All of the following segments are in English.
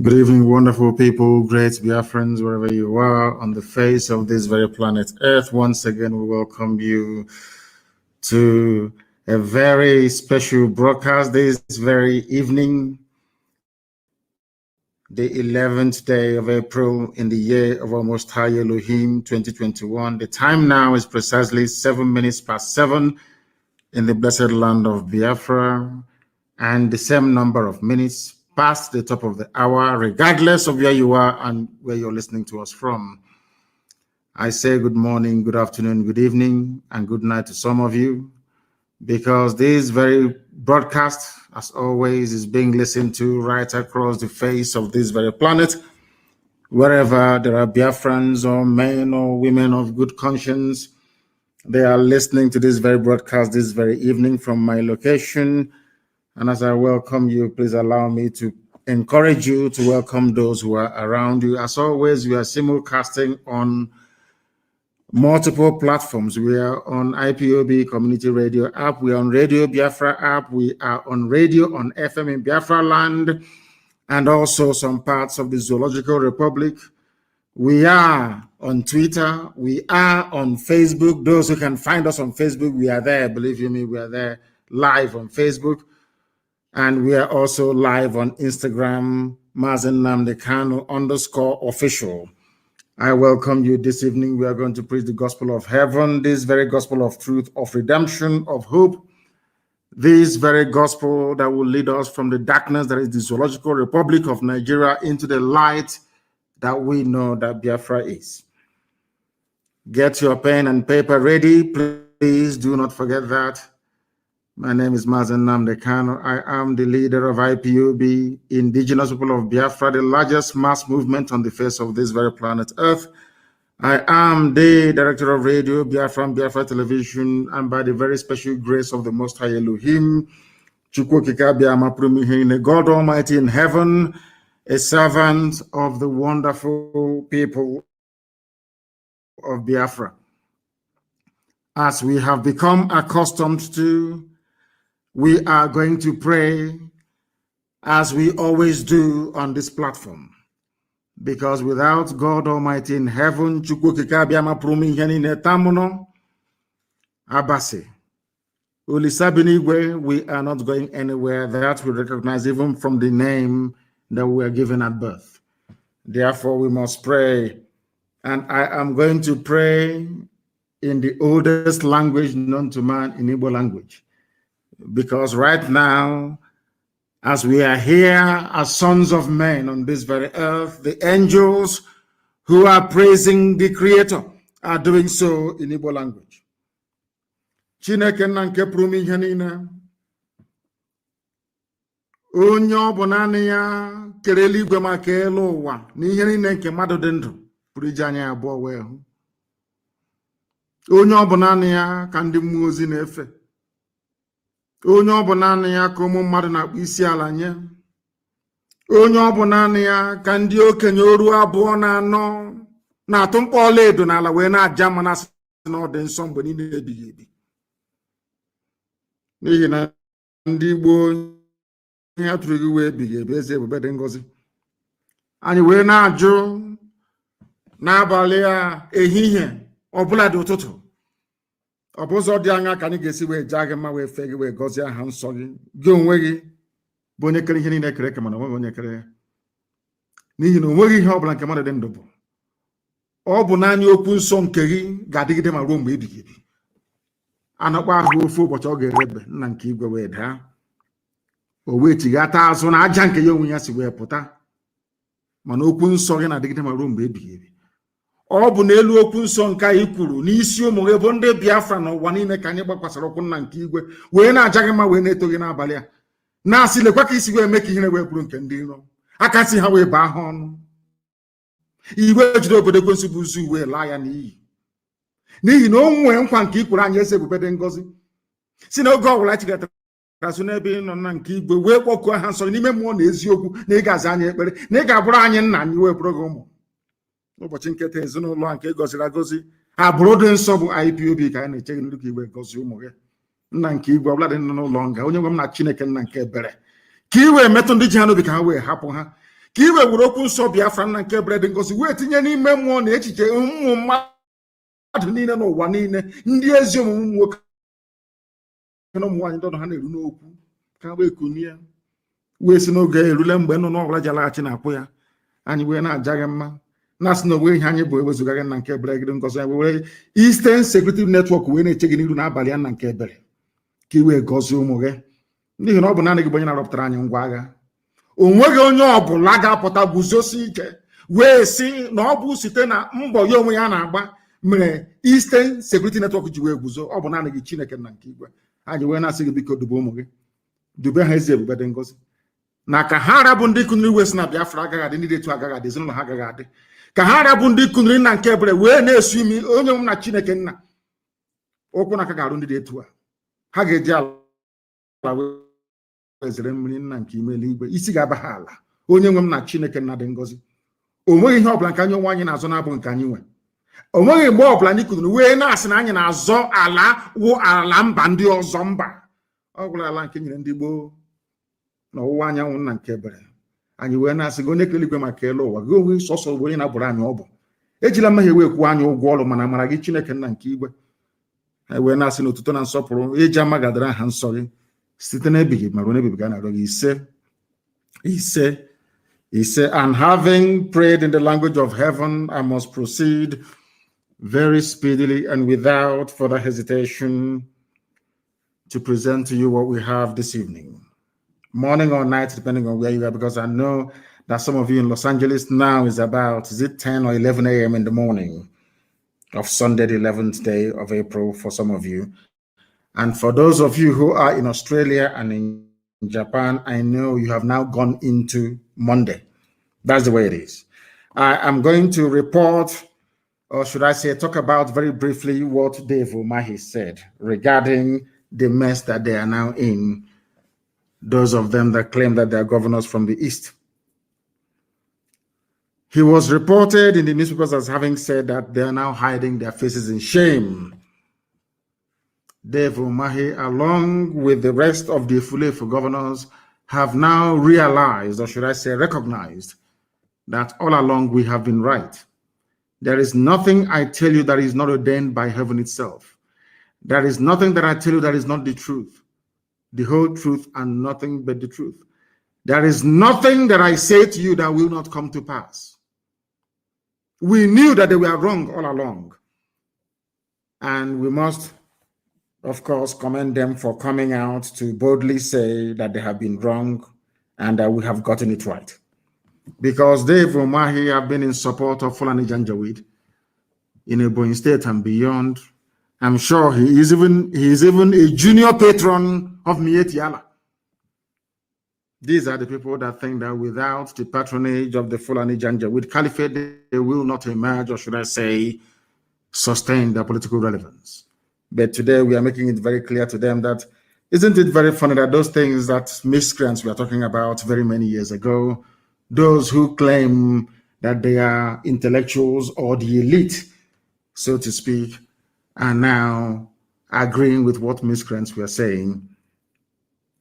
Good evening, wonderful people, great Biafrans, wherever you are on the face of this very planet Earth. Once again, we welcome you to a very special broadcast this very evening, the 11th day of April in the year of our Most High Elohim 2021. The time now is precisely 7 minutes past 7 in the blessed land of Biafra, and the same number of minutes past the top of the hour, regardless of where you are and where you're listening to us from. I say good morning, good afternoon, good evening, and good night to some of you, because this very broadcast, as always, is being listened to right across the face of this very planet, wherever there are Biafrans or men or women of good conscience. They are listening to this very broadcast this very evening from my location. And as I welcome you, please allow me to encourage you to welcome those who are around you. As always, we are simulcasting on multiple platforms. We are on IPOB Community Radio app. We are on Radio Biafra app. We are on radio on FM in Biafra land, and also some parts of the Zoological Republic. We are on Twitter. We are on Facebook. Those who can find us on Facebook, we are there. Believe you me, we are there live on Facebook. And we are also live on Instagram, Mazi Nnamdi Kanu _official. I welcome you this evening. We are going to preach the gospel of heaven, this very gospel of truth, of redemption, of hope. This very gospel that will lead us from the darkness that is the Zoological Republic of Nigeria into the light that we know that Biafra is. Get your pen and paper ready. Please do not forget that. My name is Mazi Nnamdi Kanu. I am the leader of IPOB, Indigenous People of Biafra, the largest mass movement on the face of this very planet Earth. I am the director of Radio Biafra and Biafra Television, and by the very special grace of the Most High Elohim, God Almighty in heaven, a servant of the wonderful people of Biafra. As we have become accustomed to, we are going to pray as we always do on this platform, because without God Almighty in heaven, we are not going anywhere. That we recognize even from the name that we were given at birth. Therefore, we must pray. And I am going to pray in the oldest language known to man, in Igbo language. Because right now, as we are here as sons of men on this very earth, the angels who are praising the Creator are doing so in Igbo language. Chineke na nke pụrụ m ihe niile, onye ọ bụ naanị ya kere eluigwe maka elu ụwa na ihe niile nke mmadụ dị ndụ pụrụ iji anya abụọ wee hụ. Onye ọ bụ naanị ya ka ndị mmụọ ozi na-efe. Onye ọ bụ naanị ya ka ụmụ mmadụ na-akpụ isi ala nye. Onye ọ bụ naanị ya ka ndị okenye oru abụọ na anọ na-atụ mkpọ ọla edo n'ala wee na-aja ma na-asị na ọ dị nsọ mgbe niile ebighị ebi. N'ihi na ndị Igbo ihe atụrụ gị wee ebighị ebi, eze ebube dị ngọzi. Anyị wee na-ajụ n'abalị a, ehihie ọbụla dị ụtụtụ, ọ bụ ụzọ dị anya ka anyị ga-esi wee jaa gị mma, wee fee gị, wee gọzie aha nsọ gị. Gị onwe gị bụ onye kere ihe niile kere eke, mana onweghị onye kere ya. N'ihi na onweghị ihe ọbụla nke mmadụ dị ndụ bụ. Ọ bụ naanị okwu nsọ nke gị ga-adịgide ma ruo mgbe ebighị ebi. Anakwa ahụ ofu ụbọchị ọ ga-erebe, nna nke igwe wee daa, o wee chighata azụ na aja nke ya onwe ya si wee pụta. Mana okwu nsọ gị na-adịgide ma ruo mgbe ebighị ebi. Ọ bụ n'elu okwu nsọ nke anyị kwuru n'isi ụmụ gị bụ ndị Biafra n'ụwa niile ka anyị gbakwasara ụkwụ nna nke igwe wee na-aja gị mma, wee na-eto gị n'abalị a, na-asị lekwa ka isi wee mee ka ihere wee kwuru nke ndị iro, aka si ha wee baa ha ọnụ. Igwe jide obodo Ekwensu bụ uzu wee laa ya n'iyi. N'ihi na o nwee nkwa nke ikwuru anyị, eze ebube dị ngọzi, si na oge ọbụla chịgatara so n'ebe ị nọ nna nke igwe wee kpọkuo ha nsọ n'ime mmụọ na eziokwu, na ị ga-aza anyị ekpere, na ị ga-abụrụ anyị nna anyị, wee bụrụ gị ụmụ. Ụbọchị nketa ezinụlọ a nke gọziri agọzi, agbụrụ dị nsọ bụ IPOB ka anyị na-eche gị n'iru ka iwe gọzie ụmụ gị. Nna nke igwe ọbụla dị nọ n'ụlọ nga, onye nwe m na Chineke nna nke ebere, ka i wee metụ ndị ji ha n'obi ka ha wee hapụ ha, ka iwe were okwu nsọ Biafra na nke Bred Ngozi wee tinye n'ime mmụọ na echiche ụmụ mmadụ niile n'ụwa niile ndị ezi omume nwoke na ụmụ nwaanyị ndọdọ ha na-eru n'okwu ka wee kunie wee si n'oge erule mgbe nnụnụ ọbụla ji alaghachi na-akwụ ya anyị wee na-aja gị mma na-asị na onwe ihe anyị bụ ewezuga gị na nke Bred Ngozi anyị were Eastern Security Network wee na-eche gị n'iru n'abalị ya na nke ebere ka i wee gọzie ụmụ gị n'ihi na ọ bụ naanị gị bụ onye na-arọpụtara anyị ngwa agha. O nweghị onye ọbụla ga-apụta guzosi ike wee sị na ọ bụ site na mbọ ya onwe ya na-agba mere Eastern Security Network ji wee guzo. Ọ bụ naanị gị Chineke na nke igwe. Anyị wee na-asị gị biko dube ụmụ gị, dube ha ezi ebube dị ngọzi na ka ha rabụ ndị kuniri wee sị na Biafra agaghị adị, ndị dị etu agaghị adị, ezinụlọ ha agaghị adị. Ka ha rabụ ndị kuniri na nke ebere wee na-esu imi onye m na Chineke nna ụkwụ na aka ga-arụ ndị dị etu a, ha ga-eji ala wezere mmiri nna nke ime eluigwe, isi ga-aba ha ala. Onye nwe m na Chineke nna dị ngọzi, o nweghị ihe ọbụla nke anyị onwe anyị na-azọ na-abụ nke anyị nwe. O nweghị mgbe ọbụla anyị kuniri wee na-asị na anyị na-azọ ala wụ ala mba ndị ọzọ mba. Ọ gwụla ala nke nyere ndị gboo na ọwụwa anyanwụ nna nke ebere. Anyị wee na-asị gị onye kere eluigwe maka elu ụwa, gị onwe sọsọ bụ onye na-abụrụ anyị ọbụ. Ejila mmehie wee kwuo anyị ụgwọ ọrụ, mana amara gị Chineke nna nke igwe. Anyị wee na-asị na otuto na nsọpụrụ eji ama gadara aha nsọ gị site n'ebighị ma ruo n'ebighị ga na-arịọ gị ise. And having prayed in the language of heaven, I must proceed very speedily and without further hesitation to present to you what we have this evening, morning or night, depending on where you are, because I know that some of you in Los Angeles now is it 10 or 11 a.m. in the morning of Sunday, the 11th day of April for some of you. And for those of you who are in Australia and in Japan, I know you have now gone into Monday. That's the way it is. I am going to report, or should I say, talk about very briefly what Dave Umahi said regarding the mess that they are now in, those of them that claim that they are governors from the East. He was reported in the newspapers as having said that they are now hiding their faces in shame. Dave Umahi, along with the rest of the Ifulefu governors, have now realized, or should I say recognized, that all along we have been right. There is nothing I tell you that is not ordained by heaven itself. There is nothing that I tell you that is not the truth, the whole truth and nothing but the truth. There is nothing that I say to you that will not come to pass. We knew that they were wrong all along. And we must, of course, commend them for coming out to boldly say that they have been wrong and that we have gotten it right. Because Dave Umahi have been in support of Fulani Janjaweed in Ebonyi State and beyond. I'm sure he is even a junior patron of Mieti Allah. These are the people that think that without the patronage of the Fulani Janjaweed Caliphate, they will not emerge, or should I say, sustain their political relevance. But today we are making it very clear to them that, isn't it very funny that those things, that miscreants we are talking about very many years ago, those who claim that they are intellectuals or the elite, so to speak, are now agreeing with what miscreants were saying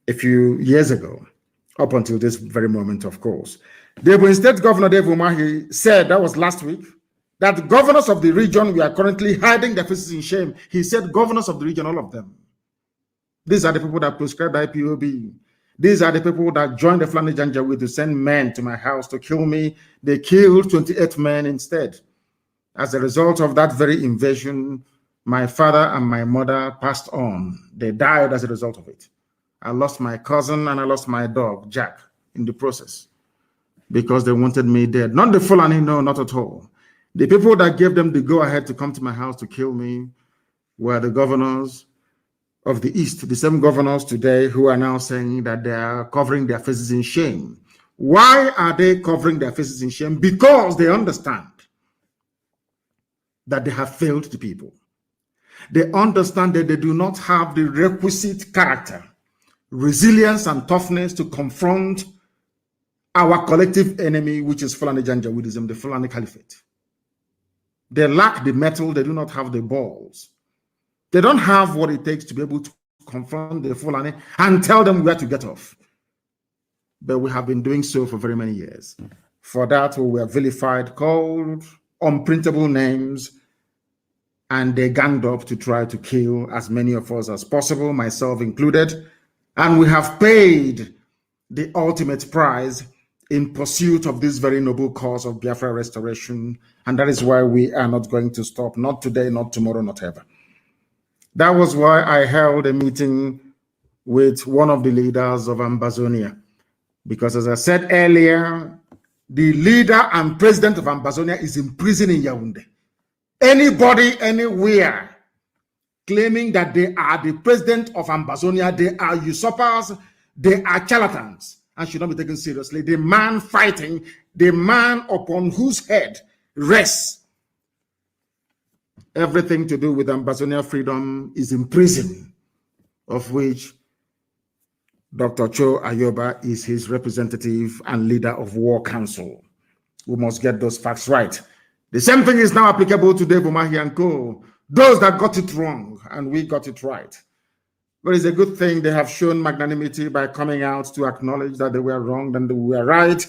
a few years ago, up until this very moment, of course. The Ebonyi State Governor Dave Umahi said, that was last week, that governors of the region were currently hiding their faces in shame. He said governors of the region, all of them. These are the people that prescribed IPOB. These are the people that joined the Fulani Janjaweed to send men to my house to kill me. They killed 28 men instead. As a result of that very invasion, my father and my mother passed on. They died as a result of it. I lost my cousin and I lost my dog, Jack, in the process because they wanted me dead. Not the Fulani, no, not at all. The people that gave them the go-ahead to come to my house to kill me were the governors of the East, the same governors today who are now saying that they are covering their faces in shame. Why are they covering their faces in shame? Because they understand that they have failed the people. They understand that they do not have the requisite character, resilience, and toughness to confront our collective enemy, which is Fulani Janjaweedism, the Fulani Caliphate. They lack the mettle, they do not have the balls. They don't have what it takes to be able to confront the Fulani and tell them where to get off. But we have been doing so for very many years. For that, we were vilified, called unprintable names, and they ganged up to try to kill as many of us as possible, myself included. And we have paid the ultimate price in pursuit of this very noble cause of Biafra restoration. And that is why we are not going to stop, not today, not tomorrow, not ever. That was why I held a meeting with one of the leaders of Ambazonia. Because as I said earlier, the leader and president of Ambazonia is in prison in Yaoundé. Anybody, anywhere, claiming that they are the president of Ambazonia, they are usurpers, they are charlatans, and should not be taken seriously. The man fighting, the man upon whose head rests everything to do with Ambazonia freedom, is in prison, of which Dr. Cho Ayoba is his representative and leader of War Council. We must get those facts right. The same thing is now applicable to Dave Umahi and Co. Those that got it wrong, and we got it right. But it's a good thing they have shown magnanimity by coming out to acknowledge that they were wrong and they were right.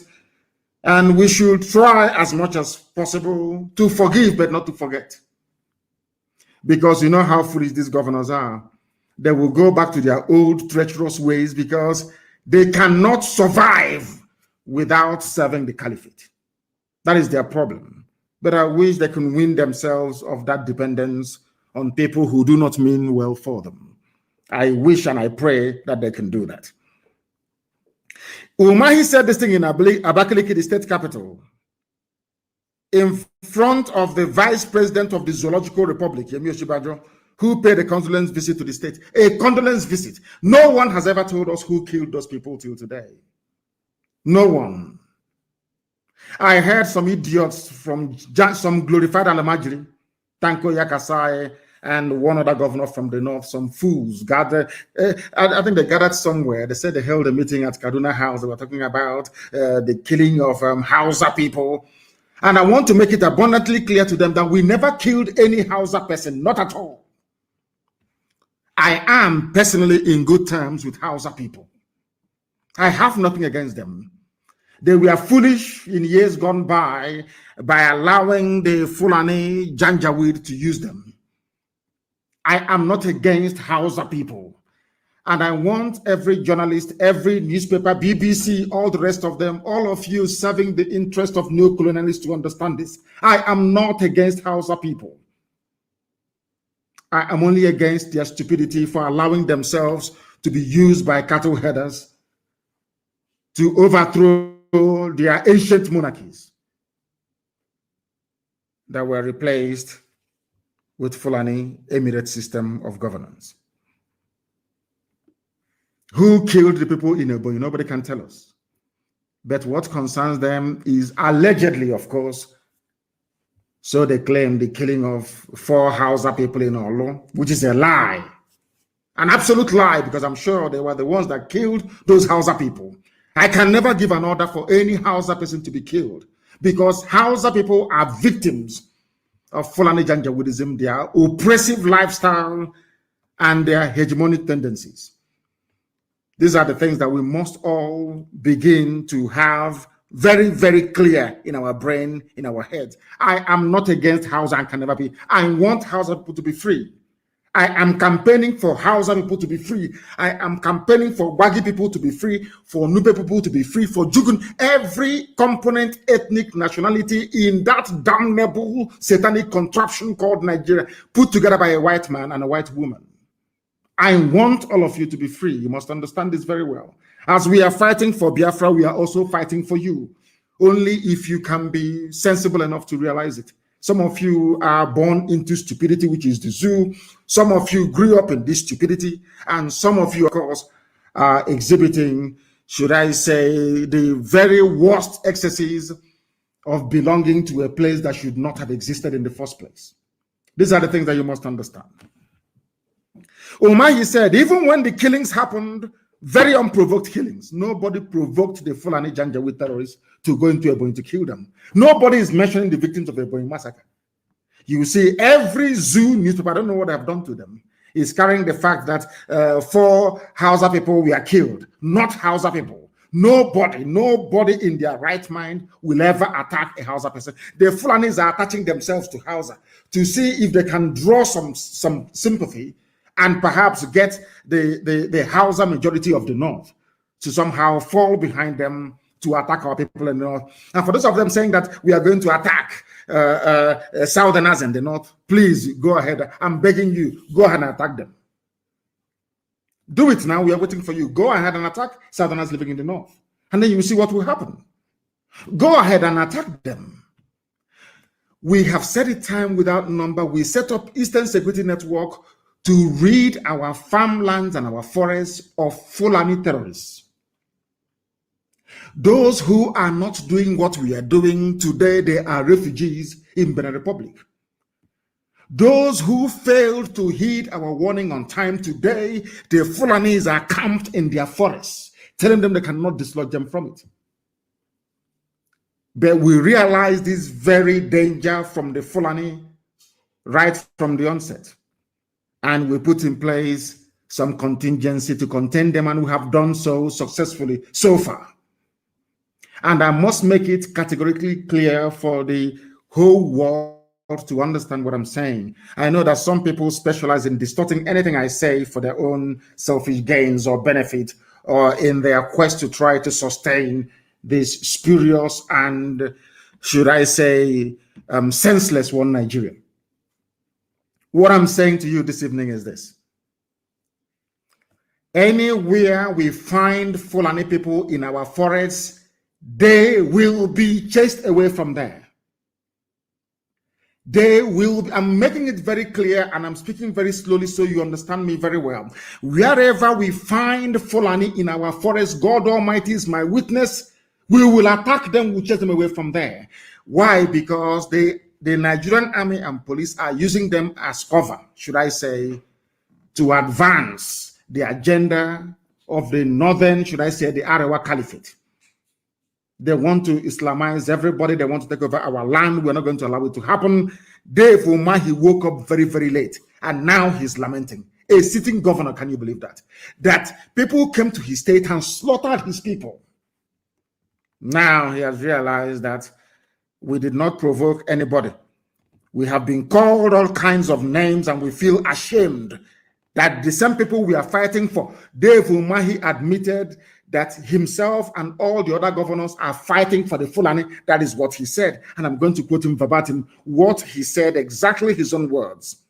And we should try as much as possible to forgive, but not to forget. Because you know how foolish these governors are. They will go back to their old treacherous ways because they cannot survive without serving the caliphate. That is their problem. But I wish they can win themselves of that dependence on people who do not mean well for them. I wish and I pray that they can do that. Umahi said this thing in Abakaliki, the state capital, in front of the vice president of the Zoological Republic, Yemi Oshibajo, who paid a condolence visit to the state. A condolence visit. No one has ever told us who killed those people till today. No one. I heard some idiots from some glorified Alamajiri, Tanko Yakasai, and one other governor from the north, some fools gathered. I think they gathered somewhere. They said they held a meeting at Kaduna House. They were talking about the killing of Hausa people. And I want to make it abundantly clear to them that we never killed any Hausa person, not at all. I am personally in good terms with Hausa people. I have nothing against them. They were foolish in years gone by allowing the Fulani Janjaweed to use them. I am not against Hausa people. And I want every journalist, every newspaper, BBC, all the rest of them, all of you serving the interest of neo-colonialists to understand this. I am not against Hausa people. I am only against their stupidity for allowing themselves to be used by cattle herders to overthrow their ancient monarchies that were replaced with Fulani Emirate system of governance. Who killed the people in Ebonyi? Nobody can tell us. But what concerns them is allegedly, of course, so they claim the killing of 4 Hausa people in Olo, which is a lie. An absolute lie, because I'm sure they were the ones that killed those Hausa people. I can never give an order for any Hausa person to be killed, because Hausa people are victims of Fulani Janjaweedism, their oppressive lifestyle, and their hegemonic tendencies. These are the things that we must all begin to have very, very clear in our brain, in our heads. I am not against Hausa and can never be. I want Hausa people to be free. I am campaigning for Hausa people to be free. I am campaigning for Wagi people to be free, for Nupe people to be free, for Jugun, every component, ethnic nationality in that damnable satanic contraption called Nigeria, put together by a white man and a white woman. I want all of you to be free. You must understand this very well. As we are fighting for Biafra, we are also fighting for you. Only if you can be sensible enough to realize it. Some of you are born into stupidity, which is the zoo. Some of you grew up in this stupidity. And some of you, of course, are exhibiting, should I say, the very worst excesses of belonging to a place that should not have existed in the first place. These are the things that you must understand. Umahi said, even when the killings happened, very unprovoked killings, nobody provoked the Fulani Janjaweed terrorists to go into Ebonyi to kill them. Nobody is mentioning the victims of the Ebonyi massacre. You see, every zoo newspaper, I don't know what I've done to them, is carrying the fact that 4 Hausa people were killed, not Hausa people. Nobody in their right mind will ever attack a Hausa person. The Fulanis are attaching themselves to Hausa to see if they can draw some sympathy and perhaps get the Hausa majority of the North to somehow fall behind them to attack our people in the North. And for those of them saying that we are going to attack Southerners in the North, please go ahead. I'm begging you, go ahead and attack them. Do it now. We are waiting for you. Go ahead and attack Southerners living in the North. And then you will see what will happen. Go ahead and attack them. We have said it time without number. We set up Eastern Security Network to rid our farmlands and our forests of Fulani terrorists. Those who are not doing what we are doing today, they are refugees in Benin Republic. Those who failed to heed our warning on time today, the Fulanis are camped in their forests, telling them they cannot dislodge them from it. But we realize this very danger from the Fulani right from the onset. And we put in place some contingency to contain them, and we have done so successfully so far. And I must make it categorically clear for the whole world to understand what I'm saying. I know that some people specialize in distorting anything I say for their own selfish gains or benefit, or in their quest to try to sustain this spurious and, should I say, senseless one Nigeria. What I'm saying to you this evening is this. Anywhere we find Fulani people in our forests, they will be chased away from there. They will, I'm making it very clear, and I'm speaking very slowly so you understand me very well. Wherever we find Fulani in our forest, God Almighty is my witness, we will attack them, we'll chase them away from there. Why? Because the Nigerian army and police are using them as cover, should I say, to advance the agenda of the northern, should I say, the Arewa Caliphate. They want to Islamize everybody. They want to take over our land. We're not going to allow it to happen. Dave Umahi woke up very, very late, and now he's lamenting. A sitting governor, can you believe that? That people came to his state and slaughtered his people. Now he has realized that we did not provoke anybody. We have been called all kinds of names, and we feel ashamed that the same people we are fighting for. Dave Umahi admitted that himself and all the other governors are fighting for the Fulani. That is what he said. And I'm going to quote him verbatim, what he said, exactly his own words.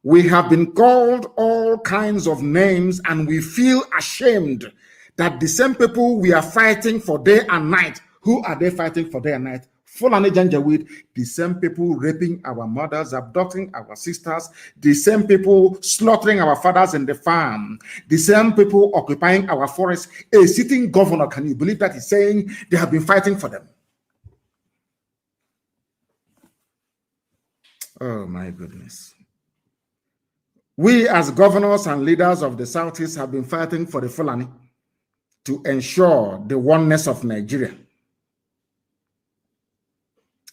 We have been called all kinds of names, and we feel ashamed that the same people we are fighting for day and night, who are they fighting for day and night? Fulani Janjaweed, the same people raping our mothers, abducting our sisters, the same people slaughtering our fathers in the farm, the same people occupying our forests. A sitting governor, can you believe that, he's saying they have been fighting for them? Oh my goodness. We as governors and leaders of the Southeast have been fighting for the Fulani to ensure the oneness of Nigeria.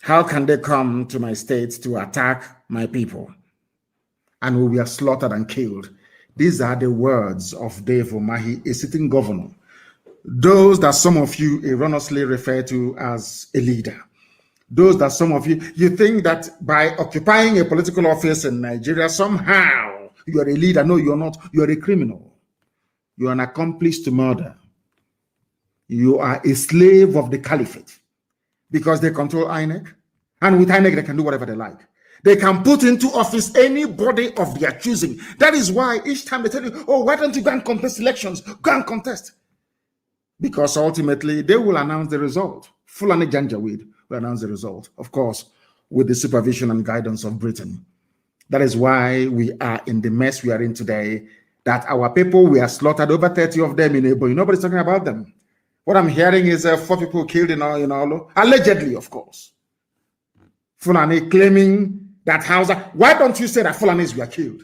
How can they come to my state to attack my people? And we were slaughtered and killed. These are the words of Dave Umahi, a sitting governor. Those that some of you erroneously refer to as a leader. Those that some of you think that by occupying a political office in Nigeria, somehow you are a leader. No, you're not. You're a criminal. You're an accomplice to murder. You are a slave of the caliphate, because they control INEC. And with INEC, they can do whatever they like. They can put into office anybody of their choosing. That is why each time they tell you, oh, why don't you go and contest elections? Go and contest. Because ultimately, they will announce the result. Fulani Janjaweed will announce the result, of course, with the supervision and guidance of Britain. That is why we are in the mess we are in today, that our people were slaughtered, over 30 of them in Ebo. Nobody's talking about them. What I'm hearing is 4 people killed in Olo, allegedly, of course. Fulani claiming that Hausa. Why don't you say that Fulanis were killed?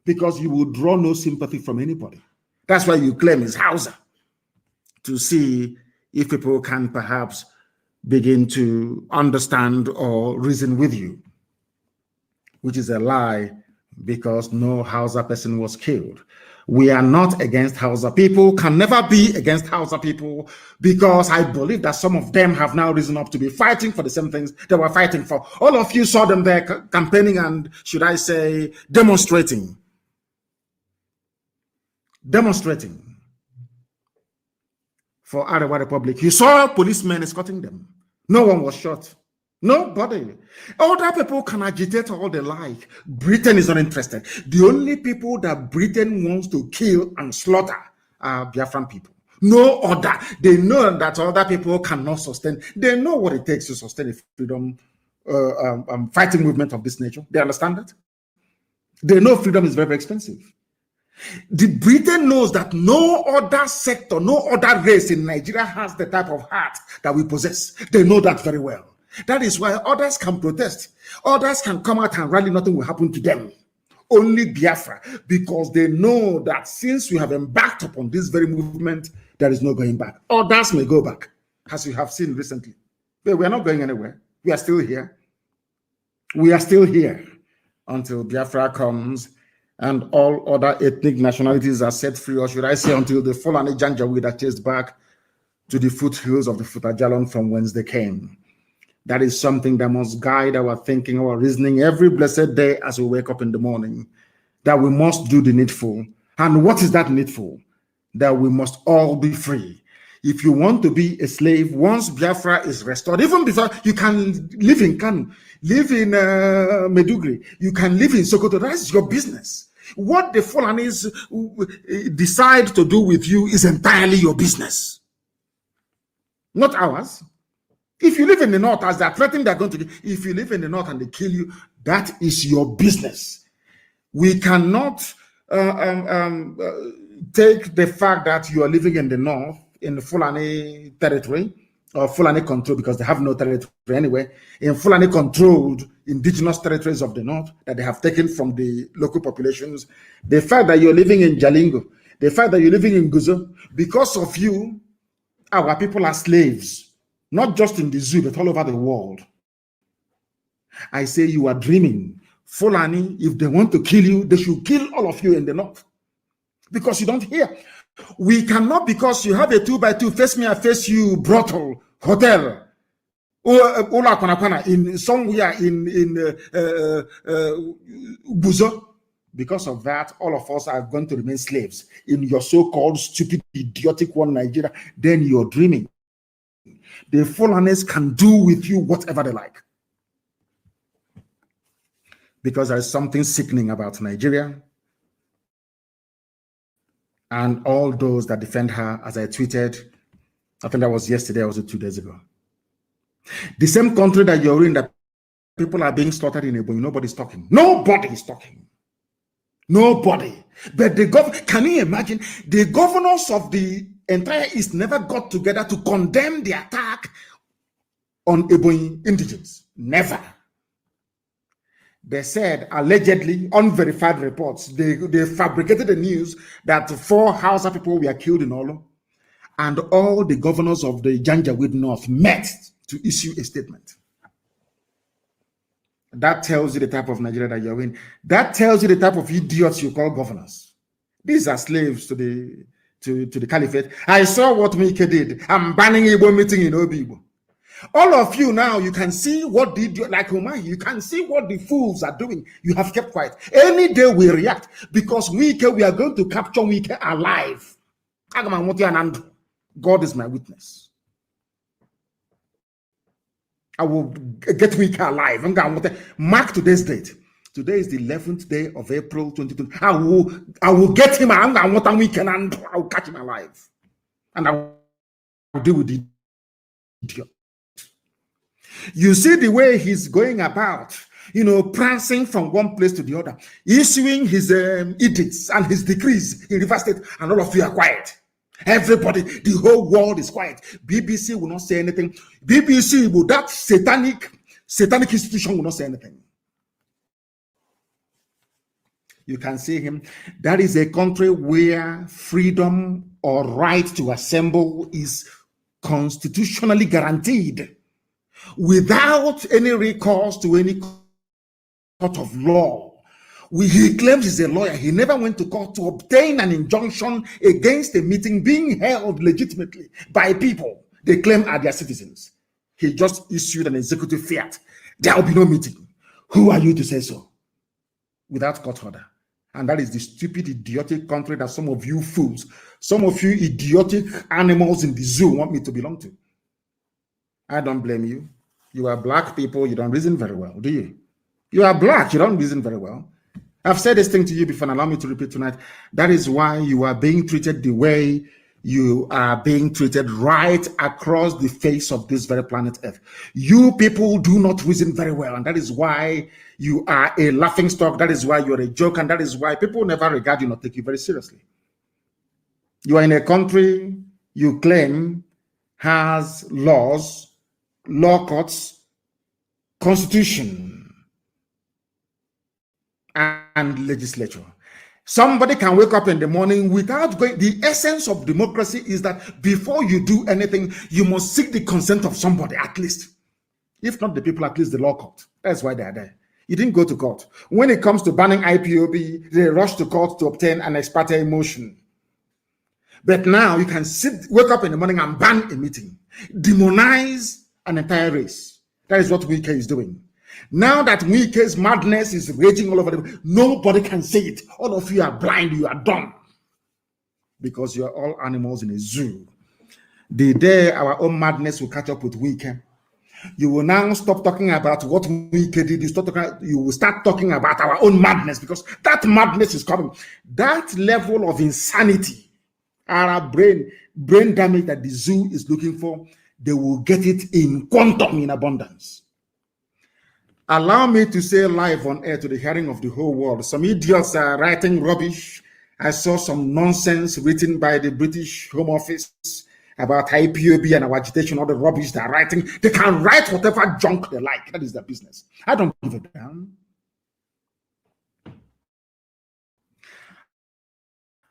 Because you will draw no sympathy from anybody. That's why you claim it's Hausa, to see if people can perhaps begin to understand or reason with you, which is a lie, because no Hausa person was killed. We are not against Hausa people, can never be against Hausa people, because I believe that some of them have now risen up to be fighting for the same things they were fighting for. All of you saw them there campaigning and, should I say, demonstrating for Arewa Republic. You saw policemen escorting them. No one was shot. Nobody. Other people can agitate all they like. Britain is not interested. The only people that Britain wants to kill and slaughter are Biafran people. No other. They know that other people cannot sustain. They know what it takes to sustain a freedom fighting movement of this nature. They understand that. They know freedom is very, very expensive. The Britain knows that no other sector, no other race in Nigeria has the type of heart that we possess. They know that very well. That is why others can protest. Others can come out and rally. Nothing will happen to them. Only Biafra, because they know that since we have embarked upon this very movement, there is no going back. Others may go back, as you have seen recently. But we are not going anywhere. We are still here. We are still here until Biafra comes and all other ethnic nationalities are set free, or should I say until the Fulani Janjaweed are chased back to the foothills of the Futajalon from whence they came. That is something that must guide our thinking, our reasoning every blessed day as we wake up in the morning, that we must do the needful. And what is that needful? That we must all be free. If you want to be a slave, once Biafra is restored, even before, you can live in Kanu, live in Medugri, you can live in Sokoto. That's your business. What the Fulanis decide to do with you is entirely your business, not ours. If you live in the north, as they're threatening they're going to, if you live in the north and they kill you, that is your business. We cannot take the fact that you are living in the north, in the Fulani territory, or Fulani control, because they have no territory anyway, in Fulani controlled indigenous territories of the north that they have taken from the local populations. The fact that you're living in Jalingo, the fact that you're living in Guzo, because of you, our people are slaves. Not just in the zoo, but all over the world. I say you are dreaming. Fulani, if they want to kill you, they should kill all of you in the north. Because you don't hear. We cannot, because you have a 2x2, face me, I face you, brothel, hotel, in somewhere in Buzo. Because of that, all of us are going to remain slaves in your so-called stupid, idiotic one Nigeria. Then you're dreaming. The Fulanis can do with you whatever they like. Because there is something sickening about Nigeria and all those that defend her, as I tweeted, I think that was yesterday or was it 2 days ago. The same country that you're in, that people are being slaughtered in Ebonyi, nobody's talking. Nobody is talking. Nobody. But can you imagine? The governors of the entire East never got together to condemn the attack on Ebonyi indigents. Never. They said, allegedly, unverified reports, they fabricated the news that 4 Hausa people were killed in Olo, and all the governors of the Janjaweed North met to issue a statement. That tells you the type of Nigeria that you're in. That tells you the type of idiots you call governors. These are slaves to the caliphate. I saw what Mike did. I'm banning Igbo meeting in Obibo. All of you now, you can see what the like Umahi, you can see what the fools are doing. You have kept quiet. Any day we react, because we are going to capture Wike alive. God is my witness. I will get Wike alive. Mark today's date. Today is the 11th day of April 2020. I will get him. I will catch him alive. And I will deal with the idiot. You see the way he's going about, prancing from one place to the other, issuing his edicts and his decrees in River State, and all of you are quiet. Everybody, the whole world is quiet. BBC will not say anything. BBC, that satanic institution will not say anything. You can see him. That is a country where freedom or right to assemble is constitutionally guaranteed, without any recourse to any court of law, He claims he's a lawyer. He never went to court to obtain an injunction against a meeting being held legitimately by people they claim are their citizens. He just issued an executive fiat. There will be no meeting. Who are you to say so? Without court order. And that is the stupid, idiotic country that some of you fools, some of you idiotic animals in the zoo want me to belong to. I don't blame you. You are black people. You don't reason very well, do you? You are black. You don't reason very well. I've said this thing to you before, and allow me to repeat tonight. That is why you are being treated the way you are being treated right across the face of this very planet Earth. You people do not reason very well, and that is why you are a laughing stock. That is why you're a joke, and that is why people never regard you nor take you very seriously. You are in a country you claim has laws, law courts, constitution, and legislature. Somebody can wake up in the morning without going. The essence of democracy is that before you do anything, you must seek the consent of somebody, at least. If not the people, at least the law court. That's why they are there. You didn't go to court. When it comes to banning IPOB, they rush to court to obtain an ex parte motion. But now you can wake up in the morning and ban a meeting, demonize an entire race. That is what Wike is doing. Now that Wike's madness is raging all over them, nobody can say it. All of you are blind, you are dumb. Because you are all animals in a zoo. The day our own madness will catch up with Wike, you will now stop talking about what Wike did. You will start talking about our own madness, because that madness is coming. That level of insanity, our brain damage that the zoo is looking for, they will get it in quantum, in abundance. Allow me to say live on air to the hearing of the whole world. Some idiots are writing rubbish. I saw some nonsense written by the British Home Office about IPOB and our agitation, all the rubbish they're writing. They can write whatever junk they like. That is their business. I don't give a damn.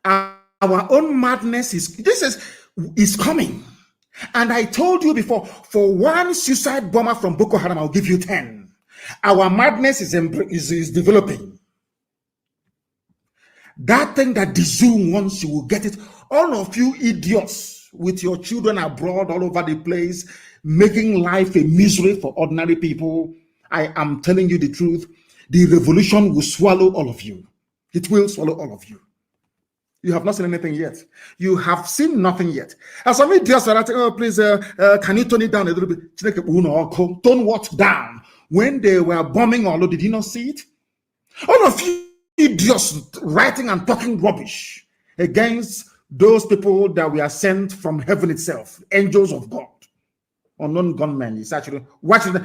Our own madness is coming. And I told you before, for one suicide bomber from Boko Haram, I'll give you 10. Our madness is developing. That thing that the zoo wants, you will get it. All of you idiots with your children abroad all over the place, making life a misery for ordinary people. I am telling you the truth. The revolution will swallow all of you. It will swallow all of you. You have not seen anything yet. You have seen nothing yet. As some idiots are writing, oh, please, can you tone it down a little bit? Tone what down? When they were bombing Olo, did you not see it? All of you idiots writing and talking rubbish against those people that were sent from heaven itself, angels of God, unknown gunmen. It's actually watching.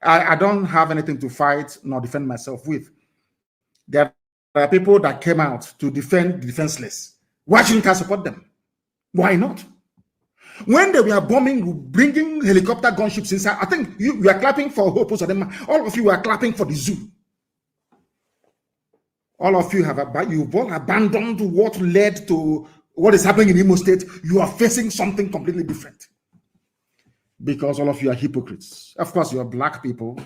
I don't have anything to fight nor defend myself with. There are people that came out to defend the defenseless. Why shouldn't I support them? Why not? When they were bombing, bringing helicopter gunships inside, I think you were clapping for Hope. All of you were clapping for the zoo. All of you you've all abandoned what led to what is happening in Imo State. You are facing something completely different. Because all of you are hypocrites. Of course, you are black people.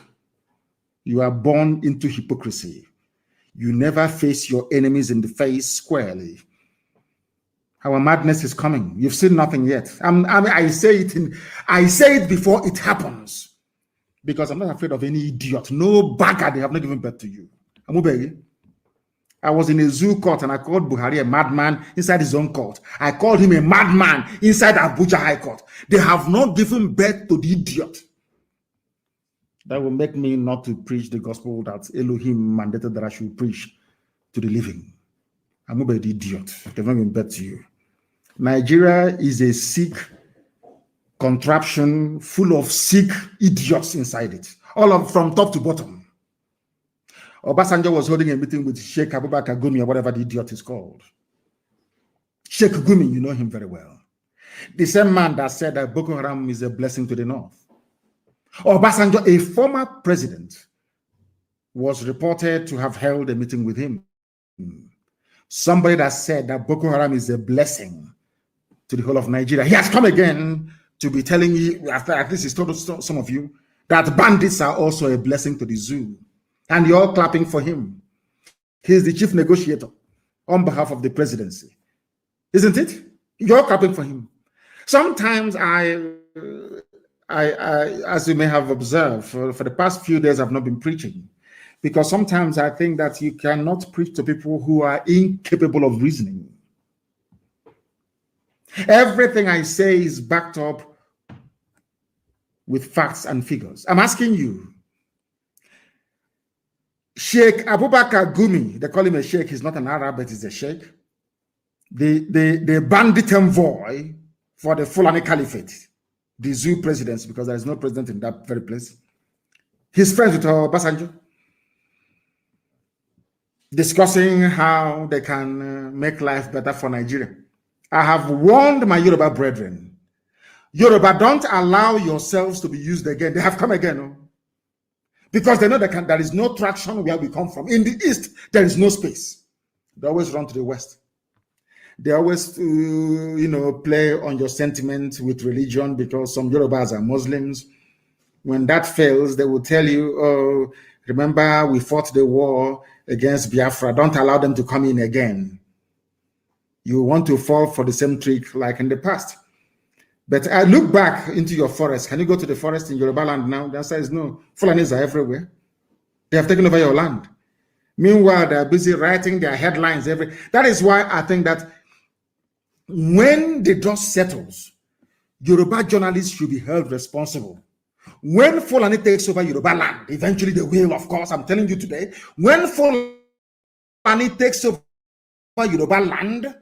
You are born into hypocrisy. You never face your enemies in the face squarely. Our madness is coming. You've seen nothing yet. I say it before it happens, because I'm not afraid of any idiot. No bagger, they have not given birth to you. I was in a zoo court and I called Buhari a madman inside his own court. I called him a madman inside Abuja High Court. They have not given birth to the idiot. That will make me not to preach the gospel that Elohim mandated that I should preach to the living. I'm not the idiot. They've not given birth to you. Nigeria is a sick contraption full of sick idiots inside it, from top to bottom. Obasanjo was holding a meeting with Sheikh Abubakar Gumi, or whatever the idiot is called. Sheikh Gumi, you know him very well. The same man that said that Boko Haram is a blessing to the north. Obasanjo, a former president, was reported to have held a meeting with him. Somebody that said that Boko Haram is a blessing to the whole of Nigeria. He has come again to be telling you, after at least he's told some of you, that bandits are also a blessing to the zoo. And you're all clapping for him. He's the chief negotiator on behalf of the presidency. Isn't it? You're clapping for him. Sometimes I as you may have observed, for the past few days, I've not been preaching. Because sometimes I think that you cannot preach to people who are incapable of reasoning. Everything I say is backed up with facts and figures. I'm asking you, Sheikh Abubakar Gumi, they call him a sheikh, he's not an Arab, but he's a sheikh. The bandit envoy for the Fulani Caliphate, the zoo presidency, because there is no president in that very place. He's friends with Obasanjo, discussing how they can make life better for Nigeria. I have warned my Yoruba brethren, Yoruba, don't allow yourselves to be used again. They have come again. No? Because they know there is no traction where we come from. In the East, there is no space. They always run to the West. They always, play on your sentiment with religion because some Yorubas are Muslims. When that fails, they will tell you, oh, remember we fought the war against Biafra. Don't allow them to come in again. You want to fall for the same trick like in the past. But I look back into your forest. Can you go to the forest in Yoruba land now? The answer is no. Fulanis are everywhere. They have taken over your land. Meanwhile, they're busy writing their headlines. That is why I think that when the dust settles, Yoruba journalists should be held responsible. When Fulani takes over Yoruba land, eventually they will, of course, I'm telling you today, when Fulani takes over Yoruba land,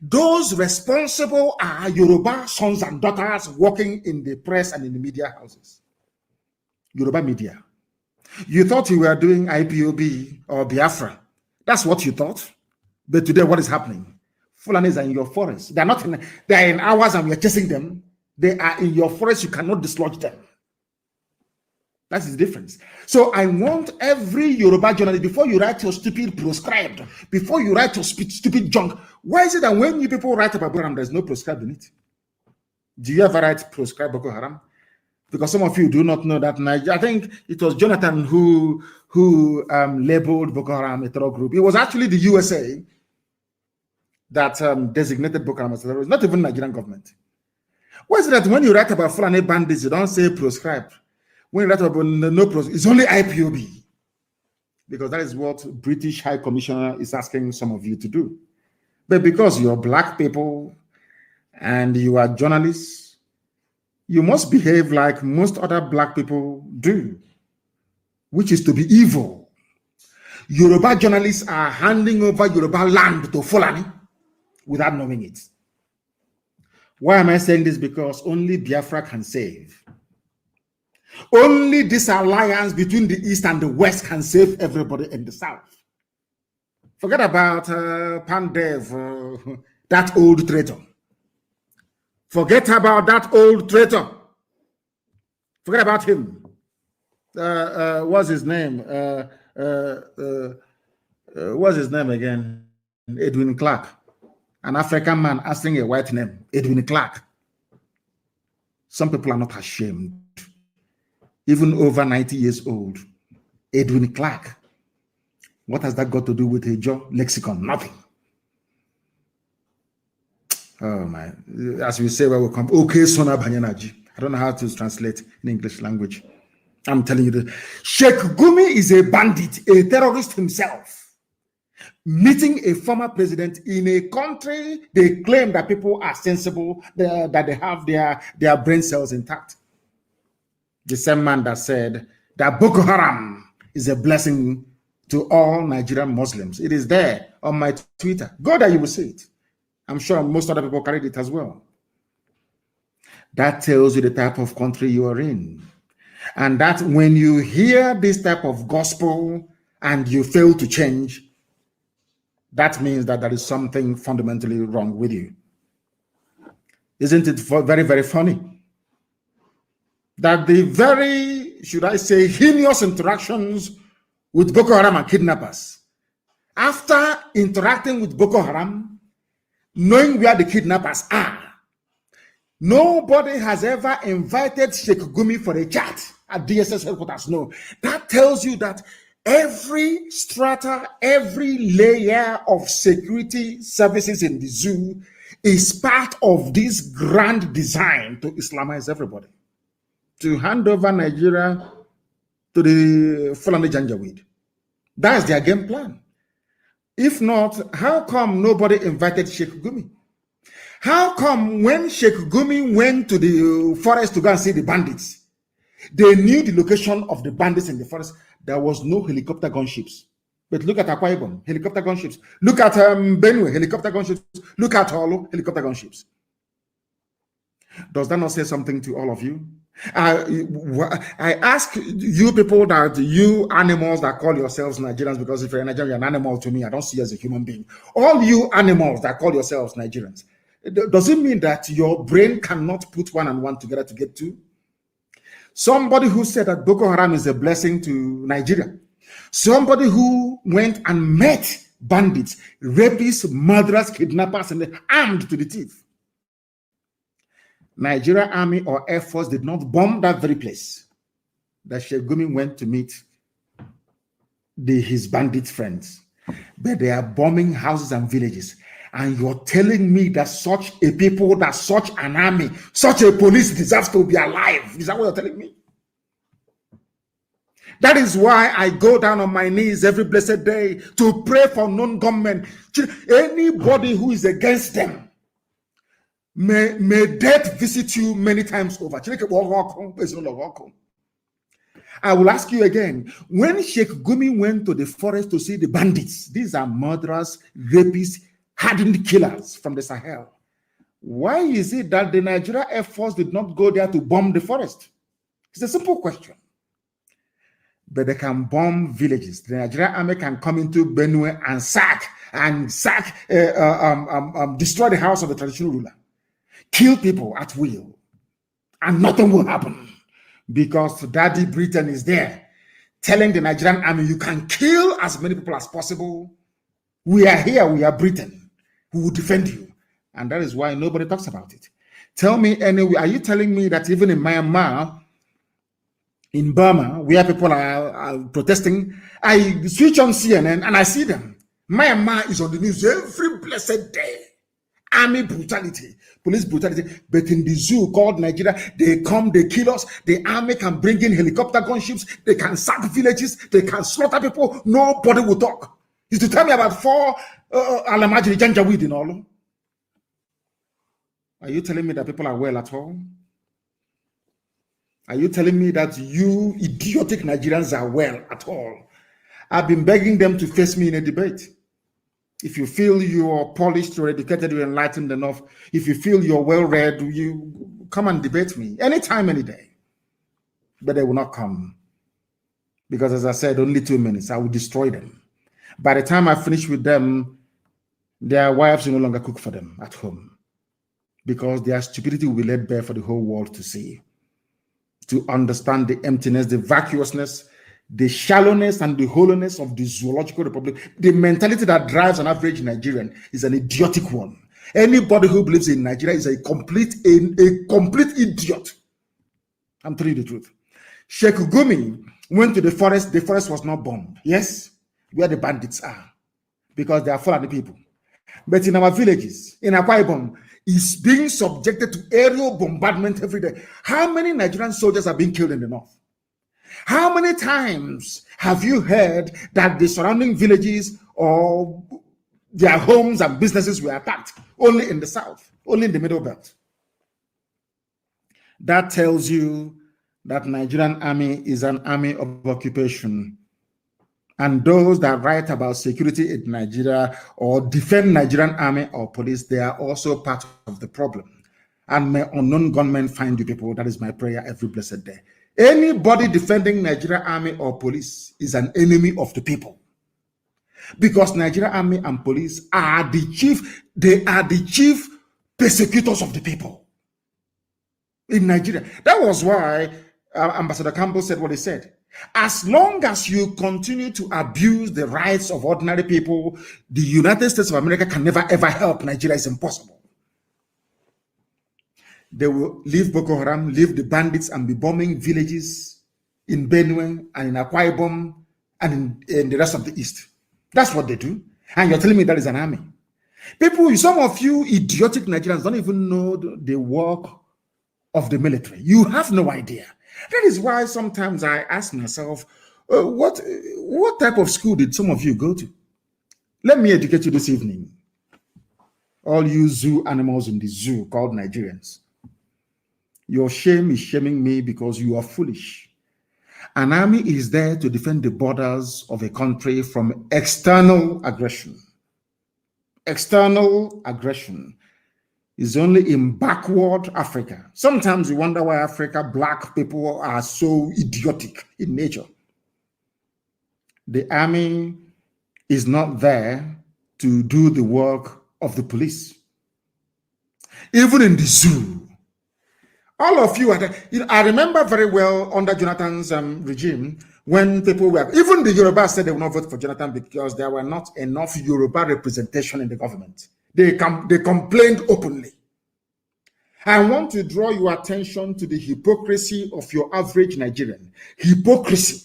those responsible are Yoruba sons and daughters working in the press and in the media houses. Yoruba media. You thought you were doing IPOB or Biafra. That's what you thought. But today, what is happening? Fulanis are in your forest. They're not in, they're in ours and we're chasing them. They are in your forest. You cannot dislodge them. That's the difference. So I want every Yoruba journalist, before you write your stupid proscribed, before you write your stupid junk, why is it that when you people write about Boko Haram, there's no proscribed in it? Do you ever write proscribed Boko Haram? Because some of you do not know that I think it was Jonathan who labeled Boko Haram a terror group. It was actually the USA that designated Boko Haram as a terrorist, not even Nigerian government. Why is it that when you write about Fulani bandits, you don't say proscribed? When you write about no proscribed, it's only IPOB. Because that is what British High Commissioner is asking some of you to do. But because you're black people and you are journalists, you must behave like most other black people do, which is to be evil. Yoruba journalists are handing over Yoruba land to Fulani without knowing it. Why am I saying this? Because only Biafra can save. Only this alliance between the East and the West can save everybody in the South. Forget about Pandev, that old traitor. Forget about that old traitor. Forget about him. What's his name? What's his name again? Edwin Clark. An African man asking a white name. Edwin Clark. Some people are not ashamed. Even over 90 years old. Edwin Clark. What has that got to do with a Joe lexicon? Nothing. Oh my! As we say, where we come. Okay, Sona Banyanaji. I don't know how to translate in English language. I'm telling you this. Sheikh Gumi is a bandit, a terrorist himself, meeting a former president in a country they claim that people are sensible, that they have their brain cells intact. The same man that said that Boko Haram is a blessing to all Nigerian Muslims. It is there on my Twitter. Go there, you will see it. I'm sure most other people carried it as well. That tells you the type of country you are in. And that when you hear this type of gospel and you fail to change, that means that there is something fundamentally wrong with you. Isn't it very, very funny? That the very, should I say, heinous interactions with Boko Haram and kidnappers, after interacting with Boko Haram, knowing where the kidnappers are, nobody has ever invited Sheikh Gumi for a chat at DSS headquarters. No, that tells you that Every strata, every layer of security services in the zoo is part of this grand design to Islamize everybody, to hand over Nigeria to the Fulani Janjaweed. That's their game plan. If not, how come nobody invited Sheikh Gumi? How come when Sheikh Gumi went to the forest to go and see the bandits, they knew the location of the bandits in the forest? There was no helicopter gunships. But look at Akwa Ibom, helicopter gunships. Look at Benue, helicopter gunships. Look at Holo, helicopter gunships. Does that not say something to all of you? I ask you people, that you animals that call yourselves Nigerians, because if you're a Nigerian, you're an animal to me. I don't see you as a human being. All you animals that call yourselves Nigerians, does it mean that your brain cannot put one and one together to get two? Somebody who said that Boko Haram is a blessing to Nigeria. Somebody who went and met bandits, rapists, murderers, kidnappers, and armed to the teeth. Nigeria Army or Air Force did not bomb that very place that Sheikh Gumi went to meet his bandit friends. But they are bombing houses and villages. And you're telling me that such a people, that such an army, such a police deserves to be alive. Is that what you're telling me? That is why I go down on my knees every blessed day to pray for non-government. Anybody who is against them, may death visit you many times over. I will ask you again, when Sheikh Gumi went to the forest to see the bandits, these are murderers, rapists, hardened killers from the Sahel, why is it that the Nigeria Air Force did not go there to bomb the forest? It's a simple question. But they can bomb villages. The Nigerian army can come into Benue and destroy the house of the traditional ruler, kill people at will, and nothing will happen, because Daddy Britain is there telling the Nigerian army, you can kill as many people as possible. We are here, we are Britain, we will defend you. And that is why nobody talks about it. Tell me anyway, are you telling me that even in Myanmar, in Burma, where people are protesting, I switch on CNN and I see them. Myanmar is on the news every blessed day. Army brutality, police brutality. But in the zoo called Nigeria, they come, they kill us. The army can bring in helicopter gunships. They can sack villages. They can slaughter people. Nobody will talk. Is to tell me about 4 Alamajiri Janjaweed in all. Are you telling me that people are well at all? Are you telling me that you idiotic Nigerians are well at all? I've been begging them to face me in a debate. If you feel you are polished, you're educated, you're enlightened enough, if you feel you're well-read, you come and debate me anytime, any day. But they will not come. Because as I said, only 2 minutes, I will destroy them. By the time I finish with them, their wives will no longer cook for them at home. Because their stupidity will be laid bare for the whole world to see, to understand the emptiness, the vacuousness, the shallowness and the hollowness of the zoological republic. The mentality that drives an average Nigerian is an idiotic one. Anybody who believes in Nigeria is a complete idiot. I'm telling you the truth. Sheikh Gumi went to the forest was not bombed. Yes, where the bandits are, because they are Fulani people. But in our villages, in Akwa Ibom, is being subjected to aerial bombardment every day. How many Nigerian soldiers are being killed in the north? How many times have you heard that the surrounding villages or their homes and businesses were attacked? Only in the south, only in the middle belt. That tells you that Nigerian army is an army of occupation. And those that write about security in Nigeria or defend Nigerian army or police, they are also part of the problem. And may unknown gunmen find you people. That is my prayer every blessed day. Anybody defending Nigerian army or police is an enemy of the people. Because Nigerian army and police are the chief persecutors of the people in Nigeria. That was why Ambassador Campbell said what he said. As long as you continue to abuse the rights of ordinary people, the United States of America can never ever help Nigeria. It's impossible. They will leave Boko Haram, leave the bandits, and be bombing villages in Benue and in Akwa Ibom and in the rest of the East. That's what they do. And you're telling me that is an army. People, some of you idiotic Nigerians don't even know the work of the military. You have no idea. That is why sometimes I ask myself, what type of school did some of you go to? Let me educate you this evening. All you zoo animals in the zoo called Nigerians. Your shame is shaming me because you are foolish. An army is there to defend the borders of a country from external aggression. External aggression is only in backward Africa. Sometimes you wonder why black people are so idiotic in nature. The army is not there to do the work of the police. Even in the zoo, all of you are there. I remember very well under Jonathan's regime, when people were, even the Yoruba said they will not vote for Jonathan because there were not enough Yoruba representation in the government. They complained openly. I want to draw your attention to the hypocrisy of your average Nigerian. Hypocrisy.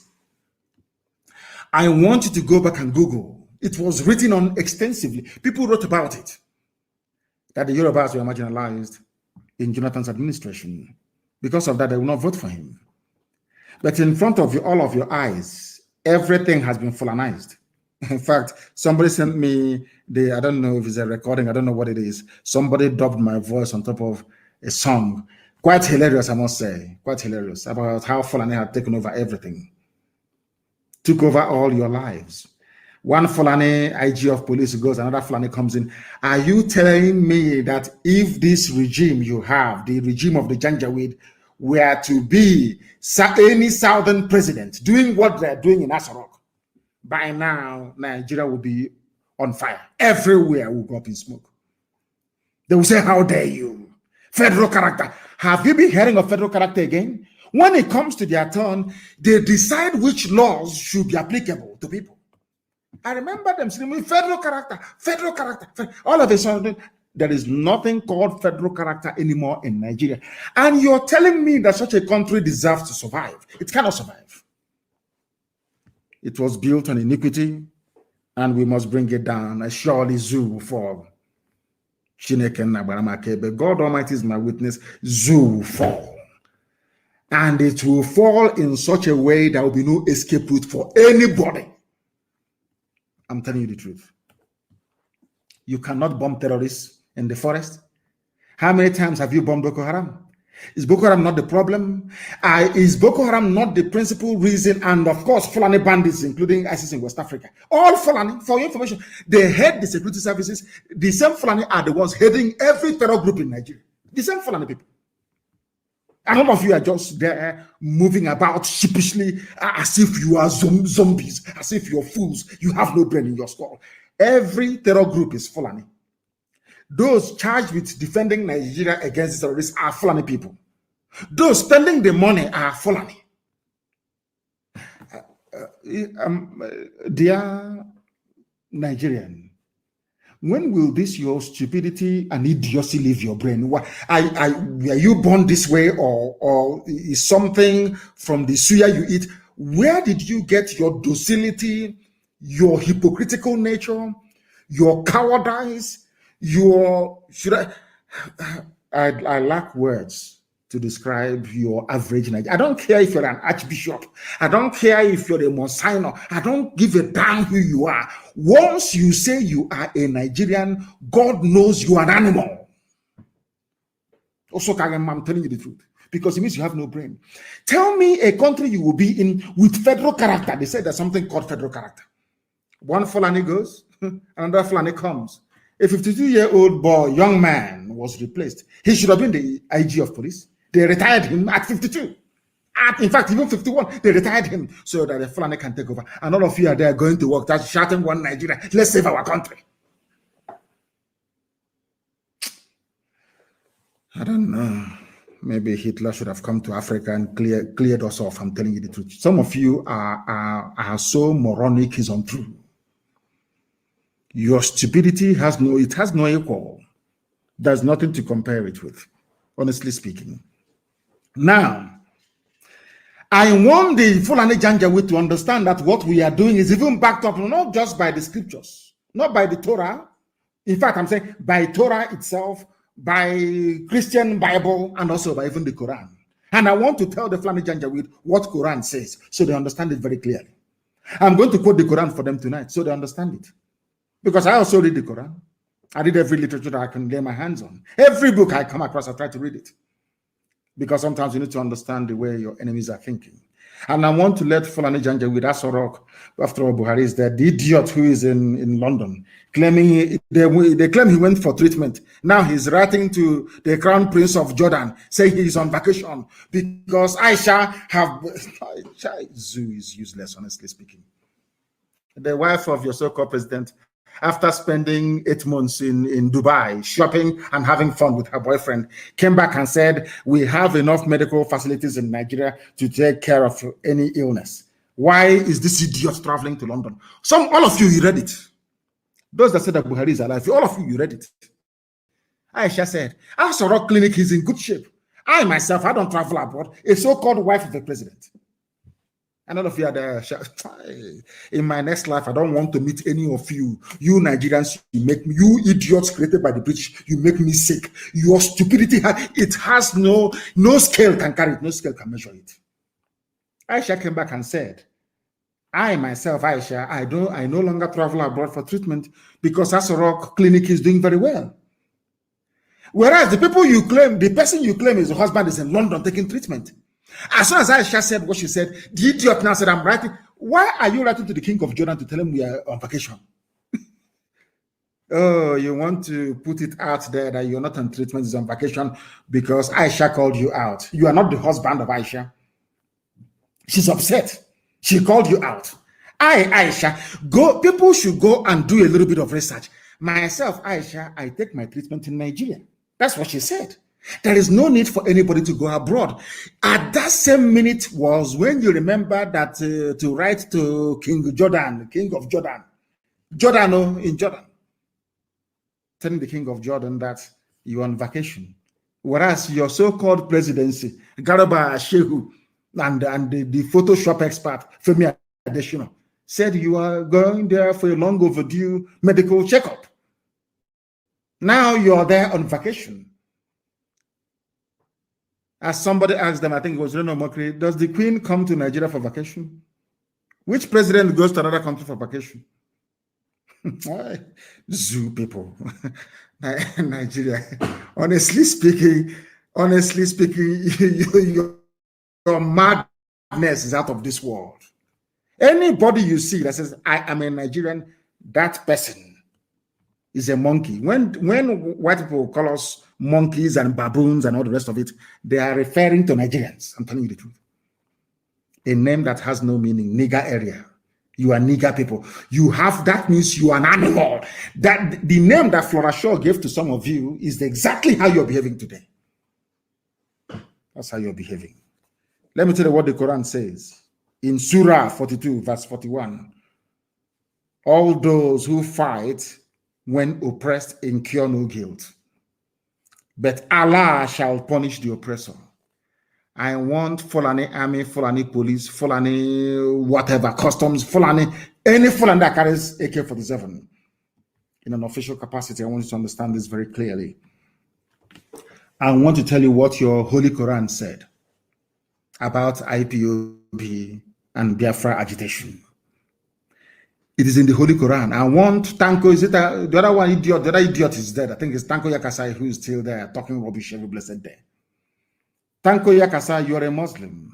I want you to go back and Google. It was written on extensively. People wrote about it, that the Yorubas were marginalized in Jonathan's administration. Because of that, they will not vote for him. But in front of you, all of your eyes, everything has been Fulanized. In fact, somebody sent me I don't know if it's a recording, I don't know what it is. Somebody dubbed my voice on top of a song. Quite hilarious, I must say. Quite hilarious about how Fulani had taken over everything. Took over all your lives. One Fulani IG of police goes, another Fulani comes in. Are you telling me that if this regime you have, the regime of the Janjaweed, were to be any southern president doing what they're doing in Asarok, by now Nigeria will be on fire? Everywhere will go up in smoke. They will say, how dare you? Federal character. Have you been hearing of federal character again? When it comes to their turn, they decide which laws should be applicable to people. I remember them saying, federal character, federal character. All of a sudden, there is nothing called federal character anymore in Nigeria. And you're telling me that such a country deserves to survive. It cannot survive. It was built on iniquity, and we must bring it down. As surely zoo will fall. But God Almighty is my witness, zoo will fall. And it will fall in such a way there will be no escape route for anybody. I'm telling you the truth. You cannot bomb terrorists in the forest. How many times have you bombed Boko Haram? Is Boko Haram not the problem? Is Boko Haram not the principal reason? And of course, Fulani bandits, including ISIS in West Africa. All Fulani, for your information, they head the security services. The same Fulani are the ones heading every terror group in Nigeria. The same Fulani people. And all of you are just there moving about sheepishly as if you are zombies, as if you're fools. You have no brain in your skull. Every terror group is Fulani. Those charged with defending Nigeria against terrorists are Fulani people. Those spending the money are Fulani. Dear Nigerian, when will this your stupidity and idiocy leave your brain? Were you born this way, or is something from the suya you eat? Where did you get your docility, your hypocritical nature, your cowardice, I lack words to describe your average Nigerian. I don't care if you're an archbishop. I don't care if you're a Monsignor. I don't give a damn who you are. Once you say you are a Nigerian, God knows you are an animal. Also, I'm telling you the truth, because it means you have no brain. Tell me a country you will be in with federal character. They said there's something called federal character. One Fulani goes, another Fulani comes. A 52-year-old boy, young man, was replaced. He should have been the IG of police. They retired him at 52. In fact, even 51, they retired him so that the Fulani can take over. And all of you are there going to work, that's shouting one Nigeria. Let's save our country. I don't know. Maybe Hitler should have come to Africa and cleared us off. I'm telling you the truth. Some of you are so moronic, it's untrue. Your stupidity has no equal. There's nothing to compare it with, honestly speaking. Now, I want the Fulani Janjaweed to understand that what we are doing is even backed up not just by the scriptures, not by the Torah. In fact, I'm saying by Torah itself, by Christian Bible, and also by even the Quran. And I want to tell the Fulani Janjaweed what Quran says so they understand it very clearly. I'm going to quote the Quran for them tonight so they understand it. Because I also read the Quran. I read every literature that I can lay my hands on. Every book I come across, I try to read it. Because sometimes you need to understand the way your enemies are thinking. And I want to let Fulani Janjaweed Asorok, after all, Buhari is there, the idiot who is in London, claiming they claim he went for treatment. Now he's writing to the Crown Prince of Jordan, saying he's on vacation because Aisha Zoo is useless, honestly speaking. The wife of your so-called president, after spending 8 months in Dubai, shopping and having fun with her boyfriend, came back and said, we have enough medical facilities in Nigeria to take care of any illness. Why is this idiot traveling to London? All of you read it. Those that said that Buhari is alive, all of you read it. Aisha said, Asorok Clinic is in good shape. I myself, I don't travel abroad, a so-called wife of the president. And all of you are there. In my next life, I don't want to meet any of you. You Nigerians, you idiots created by the British, you make me sick. Your stupidity, it has no scale can carry it, no scale can measure it. Aisha came back and said, I myself, Aisha, I no longer travel abroad for treatment because Asorok Clinic is doing very well. Whereas the person you claim is your husband is in London taking treatment. As soon as Aisha said what she said, the idiot now said, I'm writing. Why are you writing to the king of Jordan to tell him we are on vacation? Oh, you want to put it out there that you're not on treatment, is on vacation because Aisha called you out. You are not the husband of Aisha. She's upset. She called you out. Aisha, people should go and do a little bit of research. Myself, Aisha, I take my treatment in Nigeria. That's what she said. There is no need for anybody to go abroad. At that same minute was when you remember that to write to King of Jordan, in Jordan, telling the King of Jordan that you're on vacation. Whereas your so-called presidency, Garaba Shehu, and the Photoshop expert, Femi Adesina, said you are going there for a long overdue medical checkup. Now you're there on vacation. As somebody asked them, I think it was Reno Mokri, does the Queen come to Nigeria for vacation? Which president goes to another country for vacation? Zoo people. Nigeria. Honestly speaking, your madness is out of this world. Anybody you see that says, I am a Nigerian, that person is a monkey. When white people call us monkeys and baboons and all the rest of it, they are referring to Nigerians. I'm telling you the truth. A name that has no meaning, nigger area. You are nigger people. That means you are an animal. That the name that Flora Shaw gave to some of you is exactly how you're behaving today. That's how you're behaving. Let me tell you what the Quran says. In Surah 42, verse 41, all those who fight when oppressed incur no guilt, but Allah shall punish the oppressor. I want Fulani army, Fulani police, Fulani whatever, customs, Fulani, any Fulani that carries AK-47 in an official capacity. I want you to understand this very clearly. I want to tell you what your Holy Quran said about IPOB and Biafra agitation. It is in the Holy Quran. I want Tanko, is it the other one idiot? The other idiot is dead. I think it's Tanko Yakasai who is still there talking rubbish every blessed day. Tanko Yakasai, you're a Muslim.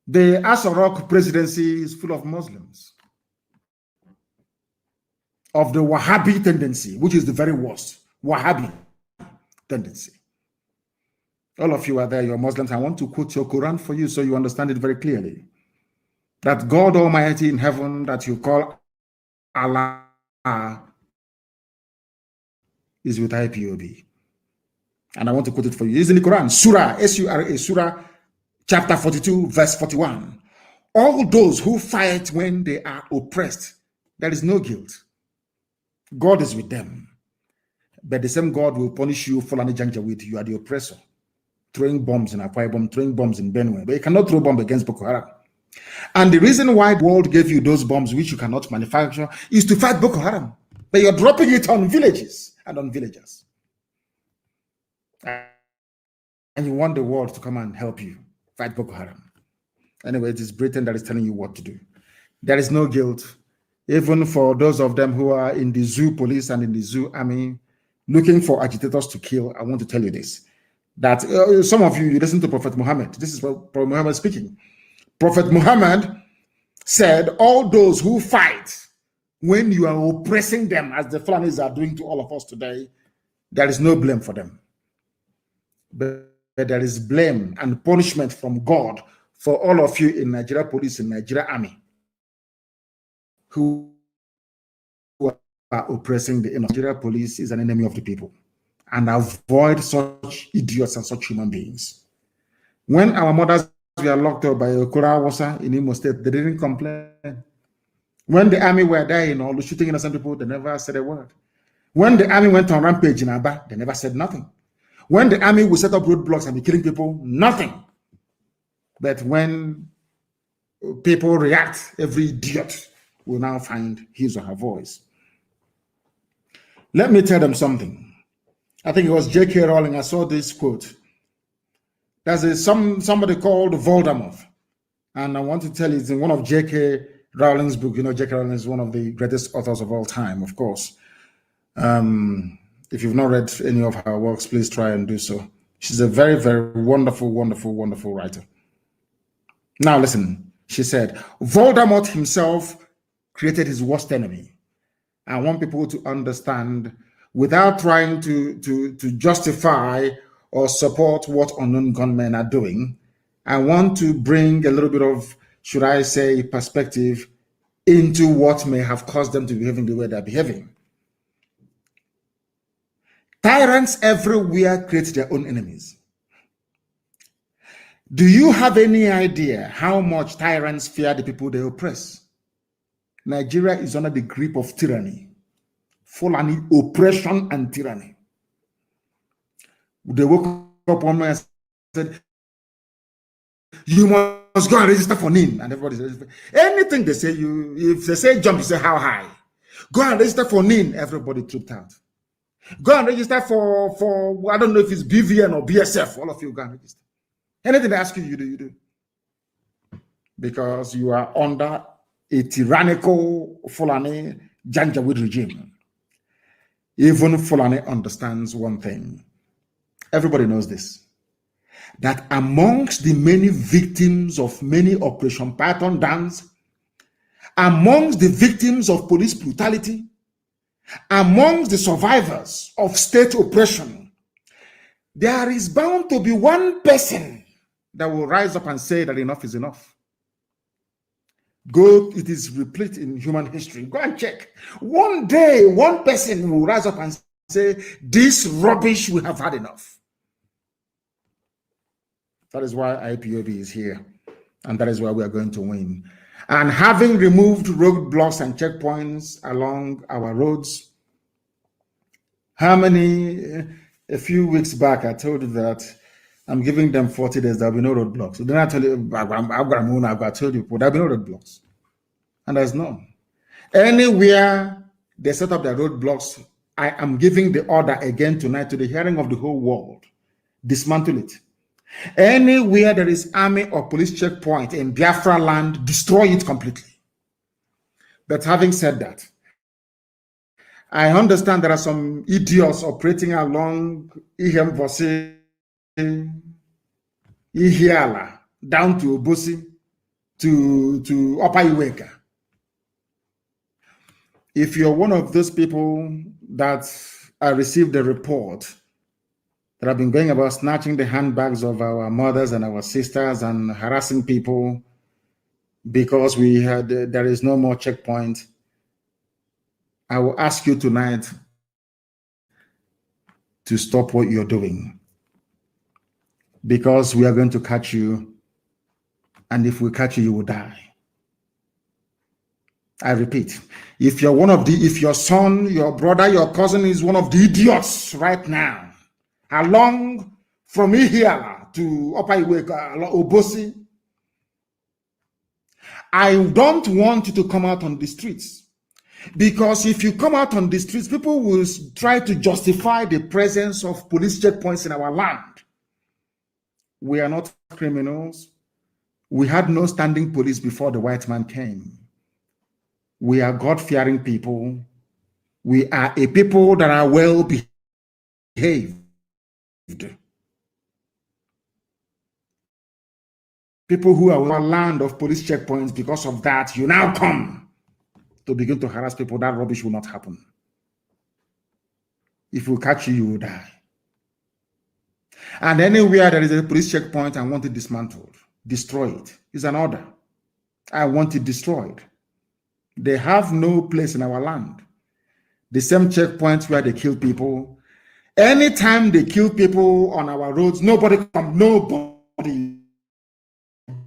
The Asorok presidency is full of Muslims. Of the Wahhabi tendency, which is the very worst. Wahhabi tendency. All of you are there, you're Muslims. I want to quote your Quran for you so you understand it very clearly. That God Almighty in heaven that you call Allah is with IPOB. And I want to quote it for you. It's in the Quran, Surah, S-U-R-A, Surah, chapter 42, verse 41. All those who fight when they are oppressed, there is no guilt. God is with them. But the same God will punish you, Fulani Janjaweed. You are the oppressor. throwing bombs in Akwa Ibom, throwing bombs in Benue, but you cannot throw bombs against Boko Haram. And the reason why the world gave you those bombs, which you cannot manufacture, is to fight Boko Haram. But you're dropping it on villages and on villagers. And you want the world to come and help you fight Boko Haram. Anyway, it is Britain that is telling you what to do. There is no guilt, even for those of them who are in the zoo police and in the zoo army looking for agitators to kill. I want to tell you this, that some of you listen to Prophet Muhammad. This is Prophet Muhammad speaking. Prophet Muhammad said, all those who fight when you are oppressing them, as the Fulanis are doing to all of us today, there is no blame for them. But there is blame and punishment from God for all of you in Nigeria police and Nigeria army who are oppressing the Nigeria police is an enemy of the people. And avoid such idiots and such human beings. When our mothers were locked up by Okora Wasa in Imo State, they didn't complain. When the army were dying or shooting innocent people, they never said a word. When the army went on rampage in Aba, they never said nothing. When the army would set up roadblocks and be killing people, nothing. But when people react, every idiot will now find his or her voice. Let me tell them something. I think it was J.K. Rowling. I saw this quote. There's somebody called Voldemort. And I want to tell you, it's in one of J.K. Rowling's book. You know, J.K. Rowling is one of the greatest authors of all time, of course. If you've not read any of her works, please try and do so. She's a very, very wonderful, wonderful, wonderful writer. Now listen, she said, Voldemort himself created his worst enemy. I want people to understand, without trying to justify or support what unknown gunmen are doing, I want to bring a little bit of, should I say, perspective into what may have caused them to be behaving the way they're behaving. Tyrants everywhere create their own enemies. Do you have any idea how much tyrants fear the people they oppress? Nigeria is under the grip of tyranny, Fulani oppression and tyranny. They woke up one morning and said, you must go and register for NIN. And everybody says, anything they say, if they say jump, you say how high. Go and register for NIN. Everybody trooped out. Go and register for I don't know if it's BVN or BSF. All of you go and register. Anything they ask you, you do, you do. Because you are under a tyrannical Fulani Janjaweed regime. Even Fulani understands one thing. Everybody knows this. That amongst the many victims of many Operation Python dance, amongst the victims of police brutality, amongst the survivors of state oppression, there is bound to be one person that will rise up and say that enough is enough. Go, it is replete in human history. Go and check. One day, one person will rise up and say, this rubbish, we have had enough. That is why IPOB is here. And that is why we are going to win. And having removed roadblocks and checkpoints along our roads, a few weeks back, I told you that I'm giving them 40 days, there'll be no roadblocks. So then I tell you, I told you, there'll be no roadblocks. And there's none. Anywhere they set up their roadblocks, I am giving the order again tonight to the hearing of the whole world. Dismantle it. Anywhere there is army or police checkpoint in Biafra land, destroy it completely. But having said that, I understand there are some idiots operating along Ihemvosi, Ihiala, down to Obosi, to Upper Iweka. If you're one of those people that I received a report that have been going about snatching the handbags of our mothers and our sisters and harassing people because there is no more checkpoint, I will ask you tonight to stop what you're doing, because we are going to catch you, and if we catch you, you will die. I repeat, if your son, your brother, your cousin is one of the idiots right now, along from here to Upper Iweka, Obosi. I don't want you to come out on the streets. Because if you come out on the streets, people will try to justify the presence of police checkpoints in our land. We are not criminals. We had no standing police before the white man came. We are God-fearing people. We are a people that are well behaved. People who are in a land of police checkpoints, because of that, you now come to begin to harass people. That rubbish will not happen. If we catch you, you will die. And anywhere there is a police checkpoint, I want it dismantled, destroy it. It's an order. I want it destroyed. They have no place in our land. The same checkpoints where they kill people. Anytime they kill people on our roads, nobody come, nobody.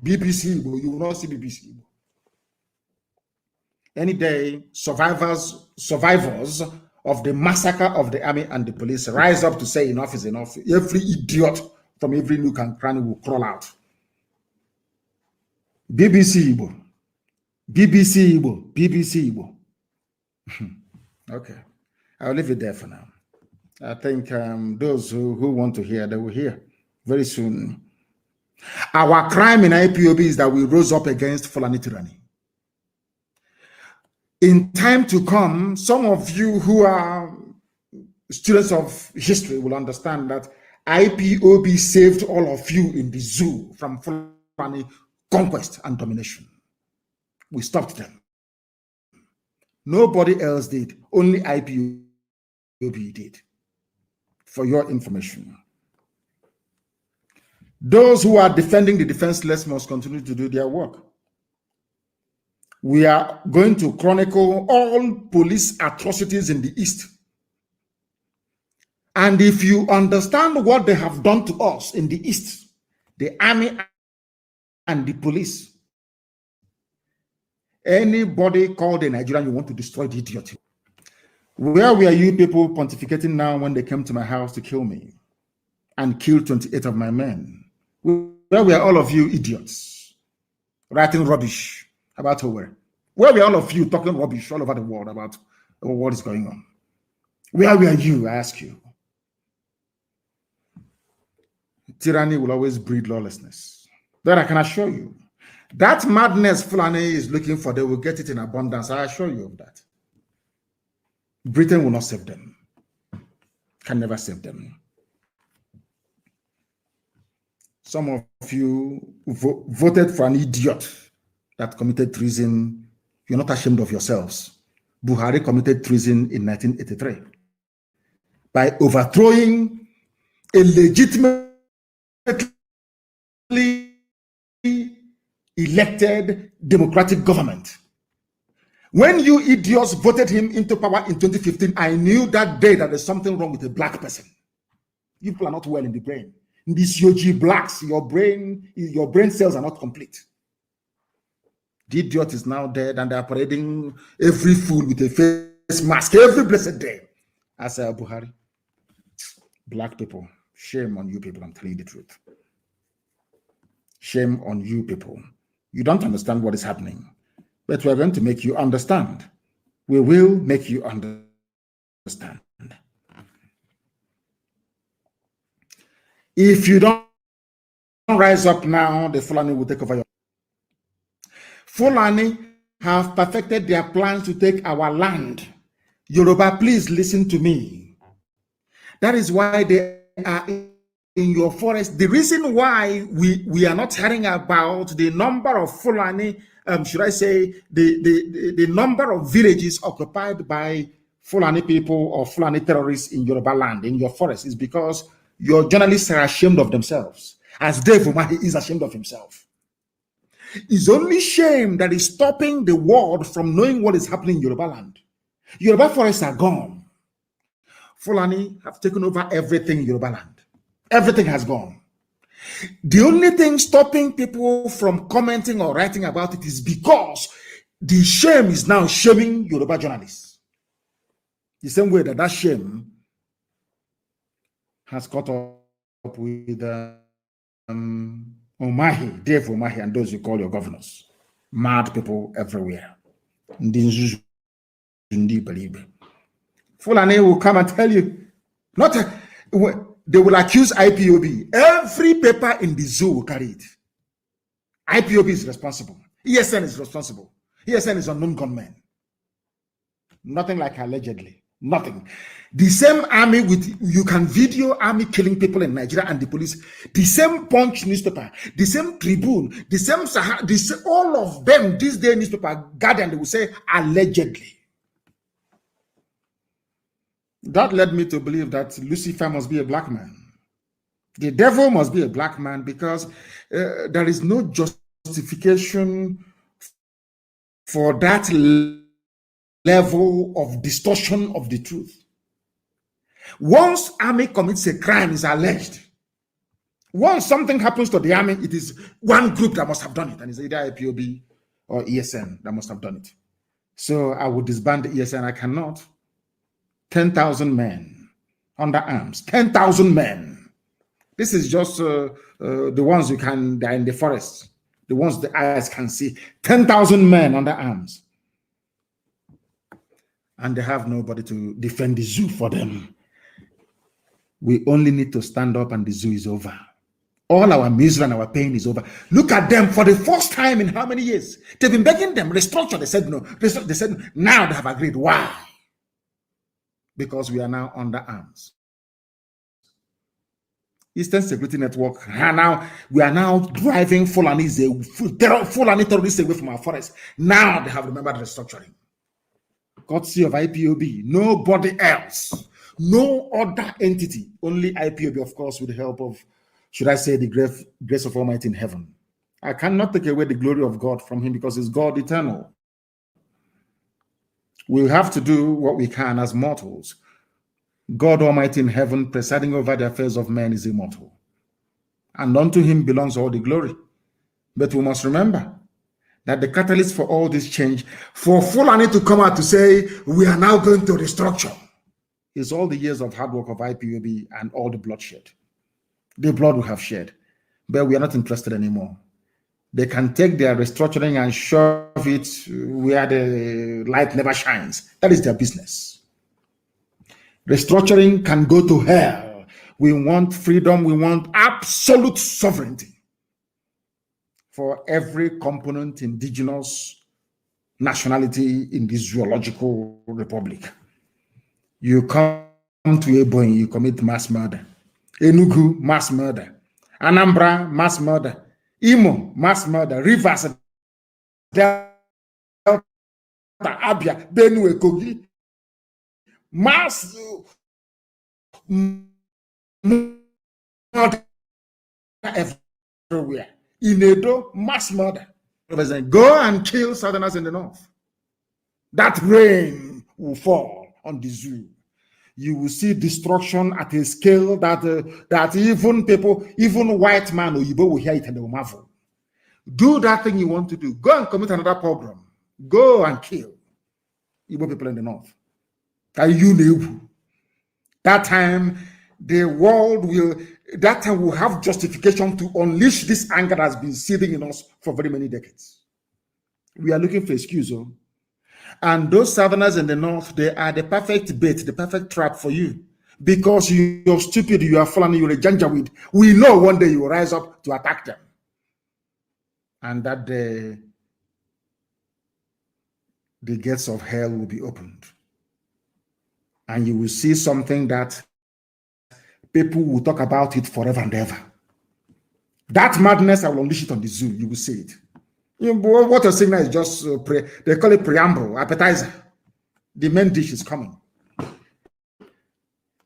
BBC, you will not see BBC. Any day, survivors of the massacre of the army and the police rise up to say enough is enough. Every idiot from every nook and cranny will crawl out. BBC Igbo. BBC Igbo. BBC Igbo. Okay. I'll leave it there for now. I think those who want to hear, they will hear very soon. Our crime in IPOB is that we rose up against Fulani tyranny. In time to come, some of you who are students of history will understand that IPOB saved all of you in the zoo from Fulani conquest and domination. We stopped them. Nobody else did. Only IPOB did. For your information. Those who are defending the defenseless must continue to do their work. We are going to chronicle all police atrocities in the East. And if you understand what they have done to us in the East, the army and the police, anybody called a Nigerian, you want to destroy the idiot. Where were you people pontificating now when they came to my house to kill me and kill 28 of my men? Where were all of you idiots writing rubbish about Howard? Where were all of you talking rubbish all over the world about what is going on? Where were you, I ask you? Tyranny will always breed lawlessness. That I can assure you. That madness Fulani is looking for, they will get it in abundance. I assure you of that. Britain will not save them. Can never save them. Some of you voted for an idiot that committed treason. You're not ashamed of yourselves. Buhari committed treason in 1983 by overthrowing a legitimately elected democratic government. When you idiots voted him into power in 2015, I knew that day that there's something wrong with a black person. You people are not well in the brain. These UG blacks, your brain cells are not complete. The idiot is now dead and they are parading every fool with a face mask every blessed day. As Buhari. Black people, shame on you people, I'm telling you the truth. Shame on you people. You don't understand what is happening, but we're going to make you understand. We will make you understand. If you don't rise up now, the Fulani will take over your. Fulani have perfected their plans to take our land. Yoruba, please listen to me. That is why they are in your forest. The reason why we are not hearing about the number of Fulani, should I say, the number of villages occupied by Fulani people or Fulani terrorists in Yoruba land, in your forest, is because your journalists are ashamed of themselves, as Dave Umahi is ashamed of himself. It's only shame that is stopping the world from knowing what is happening in Yoruba land. Yoruba forests are gone. Fulani have taken over everything in Yoruba land. Everything has gone. The only thing stopping people from commenting or writing about it is because the shame is now shaming Yoruba journalists. The same way that shame has cut with Omahi, Dave Omahi, and those you call your governors. Mad people everywhere. Fulani will come and tell you, they will accuse IPOB. Every paper in the zoo will carry it. IPOB is responsible. ESN is responsible. ESN is unknown gunmen. Nothing like allegedly. Nothing. The same army you can video army killing people in Nigeria and the police. The same Punch newspaper, the same Tribune, the same Sahara, all of them, this day newspaper, Guardian, they will say allegedly. That led me to believe that Lucifer must be a black man. The devil must be a black man because there is no justification for that level of distortion of the truth. Once army commits a crime, is alleged. Once something happens to the army, it is one group that must have done it, and it's either IPOB or ESN that must have done it. So I would disband the ESN. I cannot. 10,000 men under arms. 10,000 men. This is just the ones they're in the forest. The ones the eyes can see. 10,000 men under arms. And they have nobody to defend the zoo for them. We only need to stand up and the zoo is over. All our misery and our pain is over. Look at them for the first time in how many years? They've been begging them, restructure. They said no. They said now they have agreed. Why? Because we are now under arms. Eastern Security Network, we are now driving Fulani terrorists away from our forests. Now they have remembered restructuring. Courtesy of IPOB, nobody else, no other entity, only IPOB, of course, with the help of, should I say, the grace of Almighty in heaven. I cannot take away the glory of God from him because he's God eternal. We have to do what we can as mortals. God Almighty in heaven, presiding over the affairs of men, is immortal. And unto him belongs all the glory. But we must remember that the catalyst for all this change, for Fulani to come out to say, we are now going to restructure, is all the years of hard work of IPOB and all the bloodshed. The blood we have shed. But we are not interested anymore. They can take their restructuring and shove it where the light never shines. That is their business. Restructuring can go to hell. We want freedom. We want absolute sovereignty for every component indigenous nationality in this zoological republic. You come to Ebonyi, you commit mass murder. Enugu, mass murder. Anambra, mass murder. Imo, mass murder. Rivers, Delta, Abia, Benue, Kogi, mass murder everywhere. In Edo, mass murder. Go and kill Southerners in the north. That rain will fall on the zoo. You will see destruction at a scale that even people, even white man or Yibo will hear it and they will marvel. Do that thing you want to do. Go and commit another pogrom. Go and kill Igbo people in the north. That time, the world will have justification to unleash this anger that has been seething in us for very many decades. We are looking for excuse. And those Southerners in the north, they are the perfect bait, the perfect trap for you. Because you're stupid, you are fallen, you're a janjaweed. We know one day you will rise up to attack them. And that day, the gates of hell will be opened. And you will see something that people will talk about it forever and ever. That madness, I will unleash it on the zoo. You will see it. What you're saying now is just, they call it preamble, appetizer. The main dish is coming.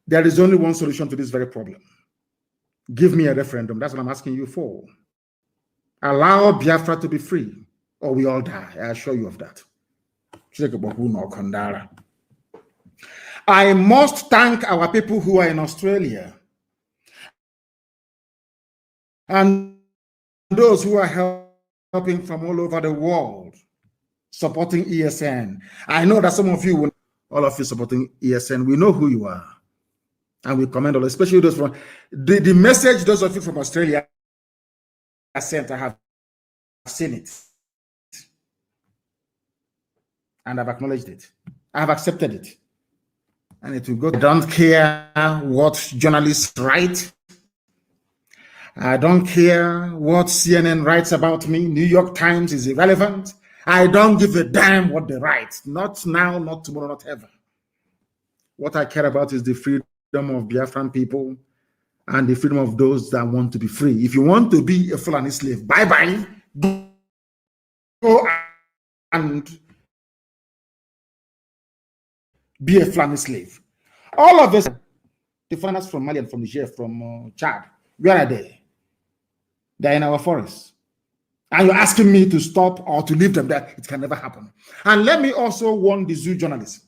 There is only one solution to this very problem. Give me a referendum. That's what I'm asking you for. Allow Biafra to be free, or we all die. I assure you of that. I must thank our people who are in Australia and those who are helping from all over the world, supporting ESN. I know that some of you, all of you supporting ESN, we know who you are. And we commend all, especially those from the message those of you from Australia sent. I have seen it. And I've acknowledged it. I've accepted it. And it will go. I don't care what journalists write. I don't care what CNN writes about me. New York Times is irrelevant. I don't give a damn what they write. Not now, not tomorrow, not ever. What I care about is the freedom of Biafran people and the freedom of those that want to be free. If you want to be a Fulani slave, bye-bye. Go and be a Fulani slave. All of us, the foreigners from Mali and from Niger, from Chad, where are they? They're in our forests. And you're asking me to stop or to leave them there. It can never happen. And let me also warn the zoo journalists.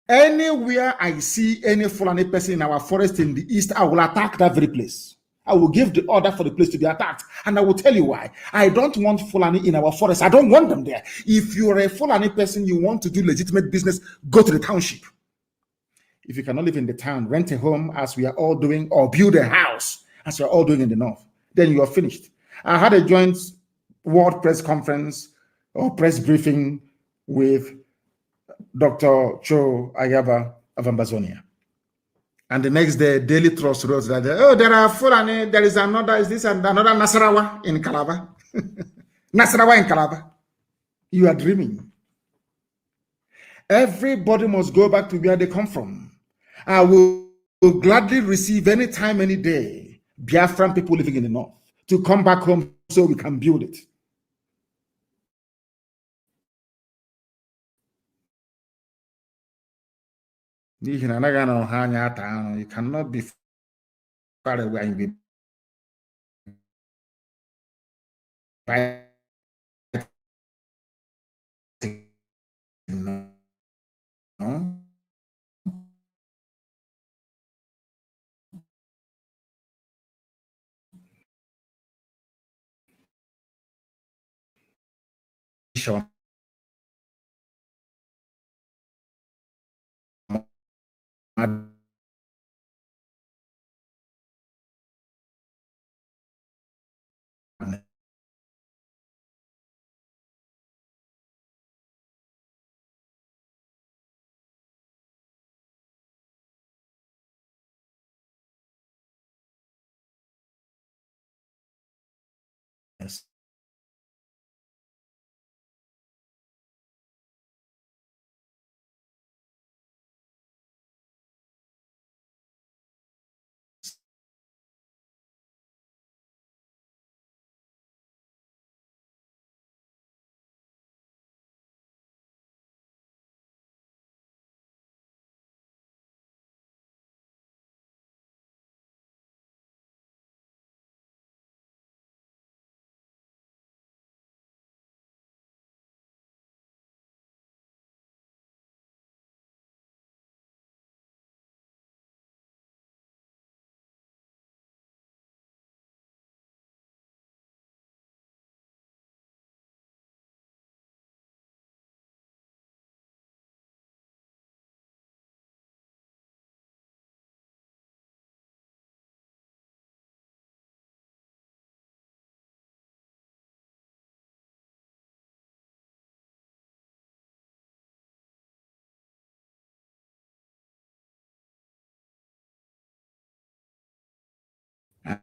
Anywhere I see any Fulani person in our forest in the east, I will attack that very place. I will give the order for the place to be attacked. And I will tell you why. I don't want Fulani in our forest. I don't want them there. If you're a Fulani person, you want to do legitimate business, go to the township. If you cannot live in the town, rent a home as we are all doing, or build a house as we are all doing in the north, then you are finished. I had a joint World press conference or press briefing with Dr. Cho Ayaba of Ambazonia. And the next day, Daily Trust wrote that, oh, there are Fulani, there is another, is this and another Nasarawa in Calabar? Nasarawa in Calabar. You are dreaming. Everybody must go back to where they come from. I will gladly receive any time, any day, Biafran people living in the north to come back home so we can build it. You cannot be far away and be no. Sure. Yes.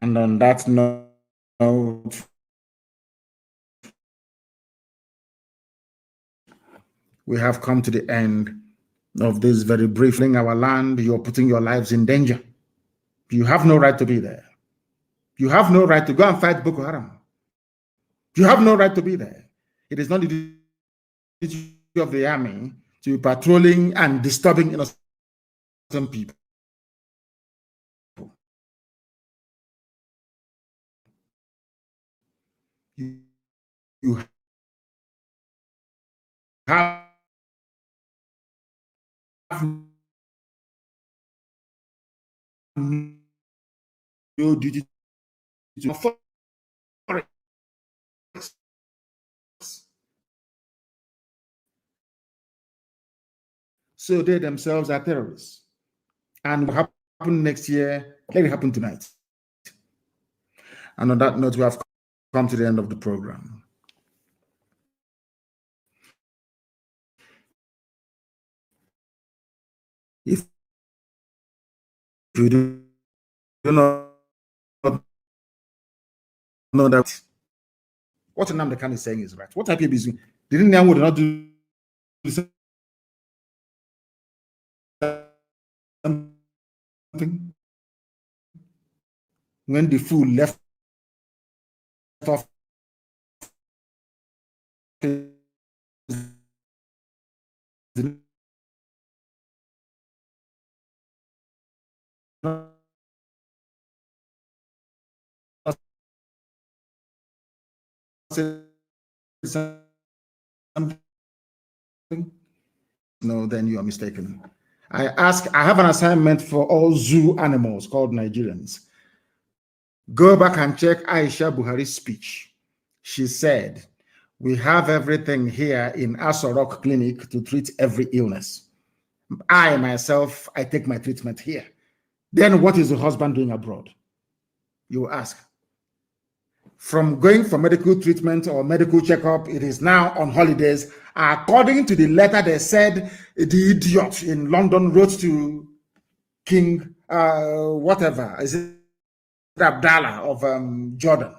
And on that note, we have come to the end of this very briefing. Our land, you're putting your lives in danger. You have no right to be there. You have no right to go and fight Boko Haram. You have no right to be there. It is not the duty of the army to be patrolling and disturbing innocent people. You have no duty to so they themselves are terrorists. and will happen next year. Let it happen tonight. And on that note, we have come to the end of the program. If you do not know that what Nnamdi Kanu is saying is right, what type of business didn't Nyanwo not do something when the fool left off no, then you are mistaken. I have an assignment for all zoo animals called Nigerians. Go back and check Aisha Buhari's speech. She said, we have everything here in Asorok Clinic to treat every illness. I myself, I take my treatment here. Then what is the husband doing abroad? You ask. From going for medical treatment or medical checkup, it is now on holidays. According to the letter they said, the idiot in London wrote to King, whatever, is it Abdallah of Jordan.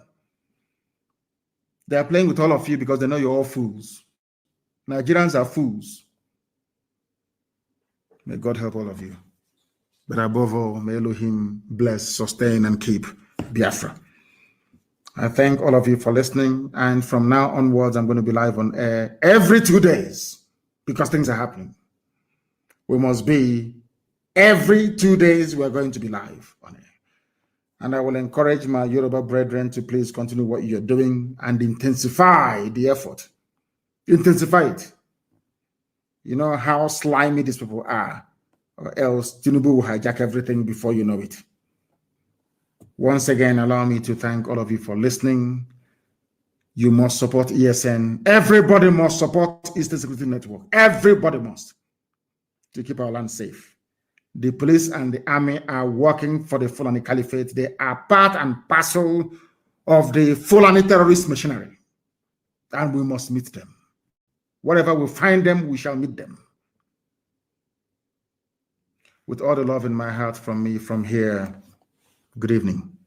They are playing with all of you because they know you're all fools. Nigerians are fools. May God help all of you. But above all, may Elohim bless, sustain, and keep Biafra. I thank all of you for listening. And from now onwards, I'm going to be live on air every 2 days because things are happening. We must be every 2 days, we're going to be live on air. And I will encourage my Yoruba brethren to please continue what you're doing and intensify the effort. Intensify it. You know how slimy these people are, or else Tinubu will hijack everything before you know it. Once again, allow me to thank all of you for listening. You must support ESN. Everybody must support Eastern Security Network. Everybody must, to keep our land safe. The police and the army are working for the Fulani Caliphate. They are part and parcel of the Fulani terrorist machinery. And we must meet them. Wherever we find them, we shall meet them. With all the love in my heart from me from here, good evening.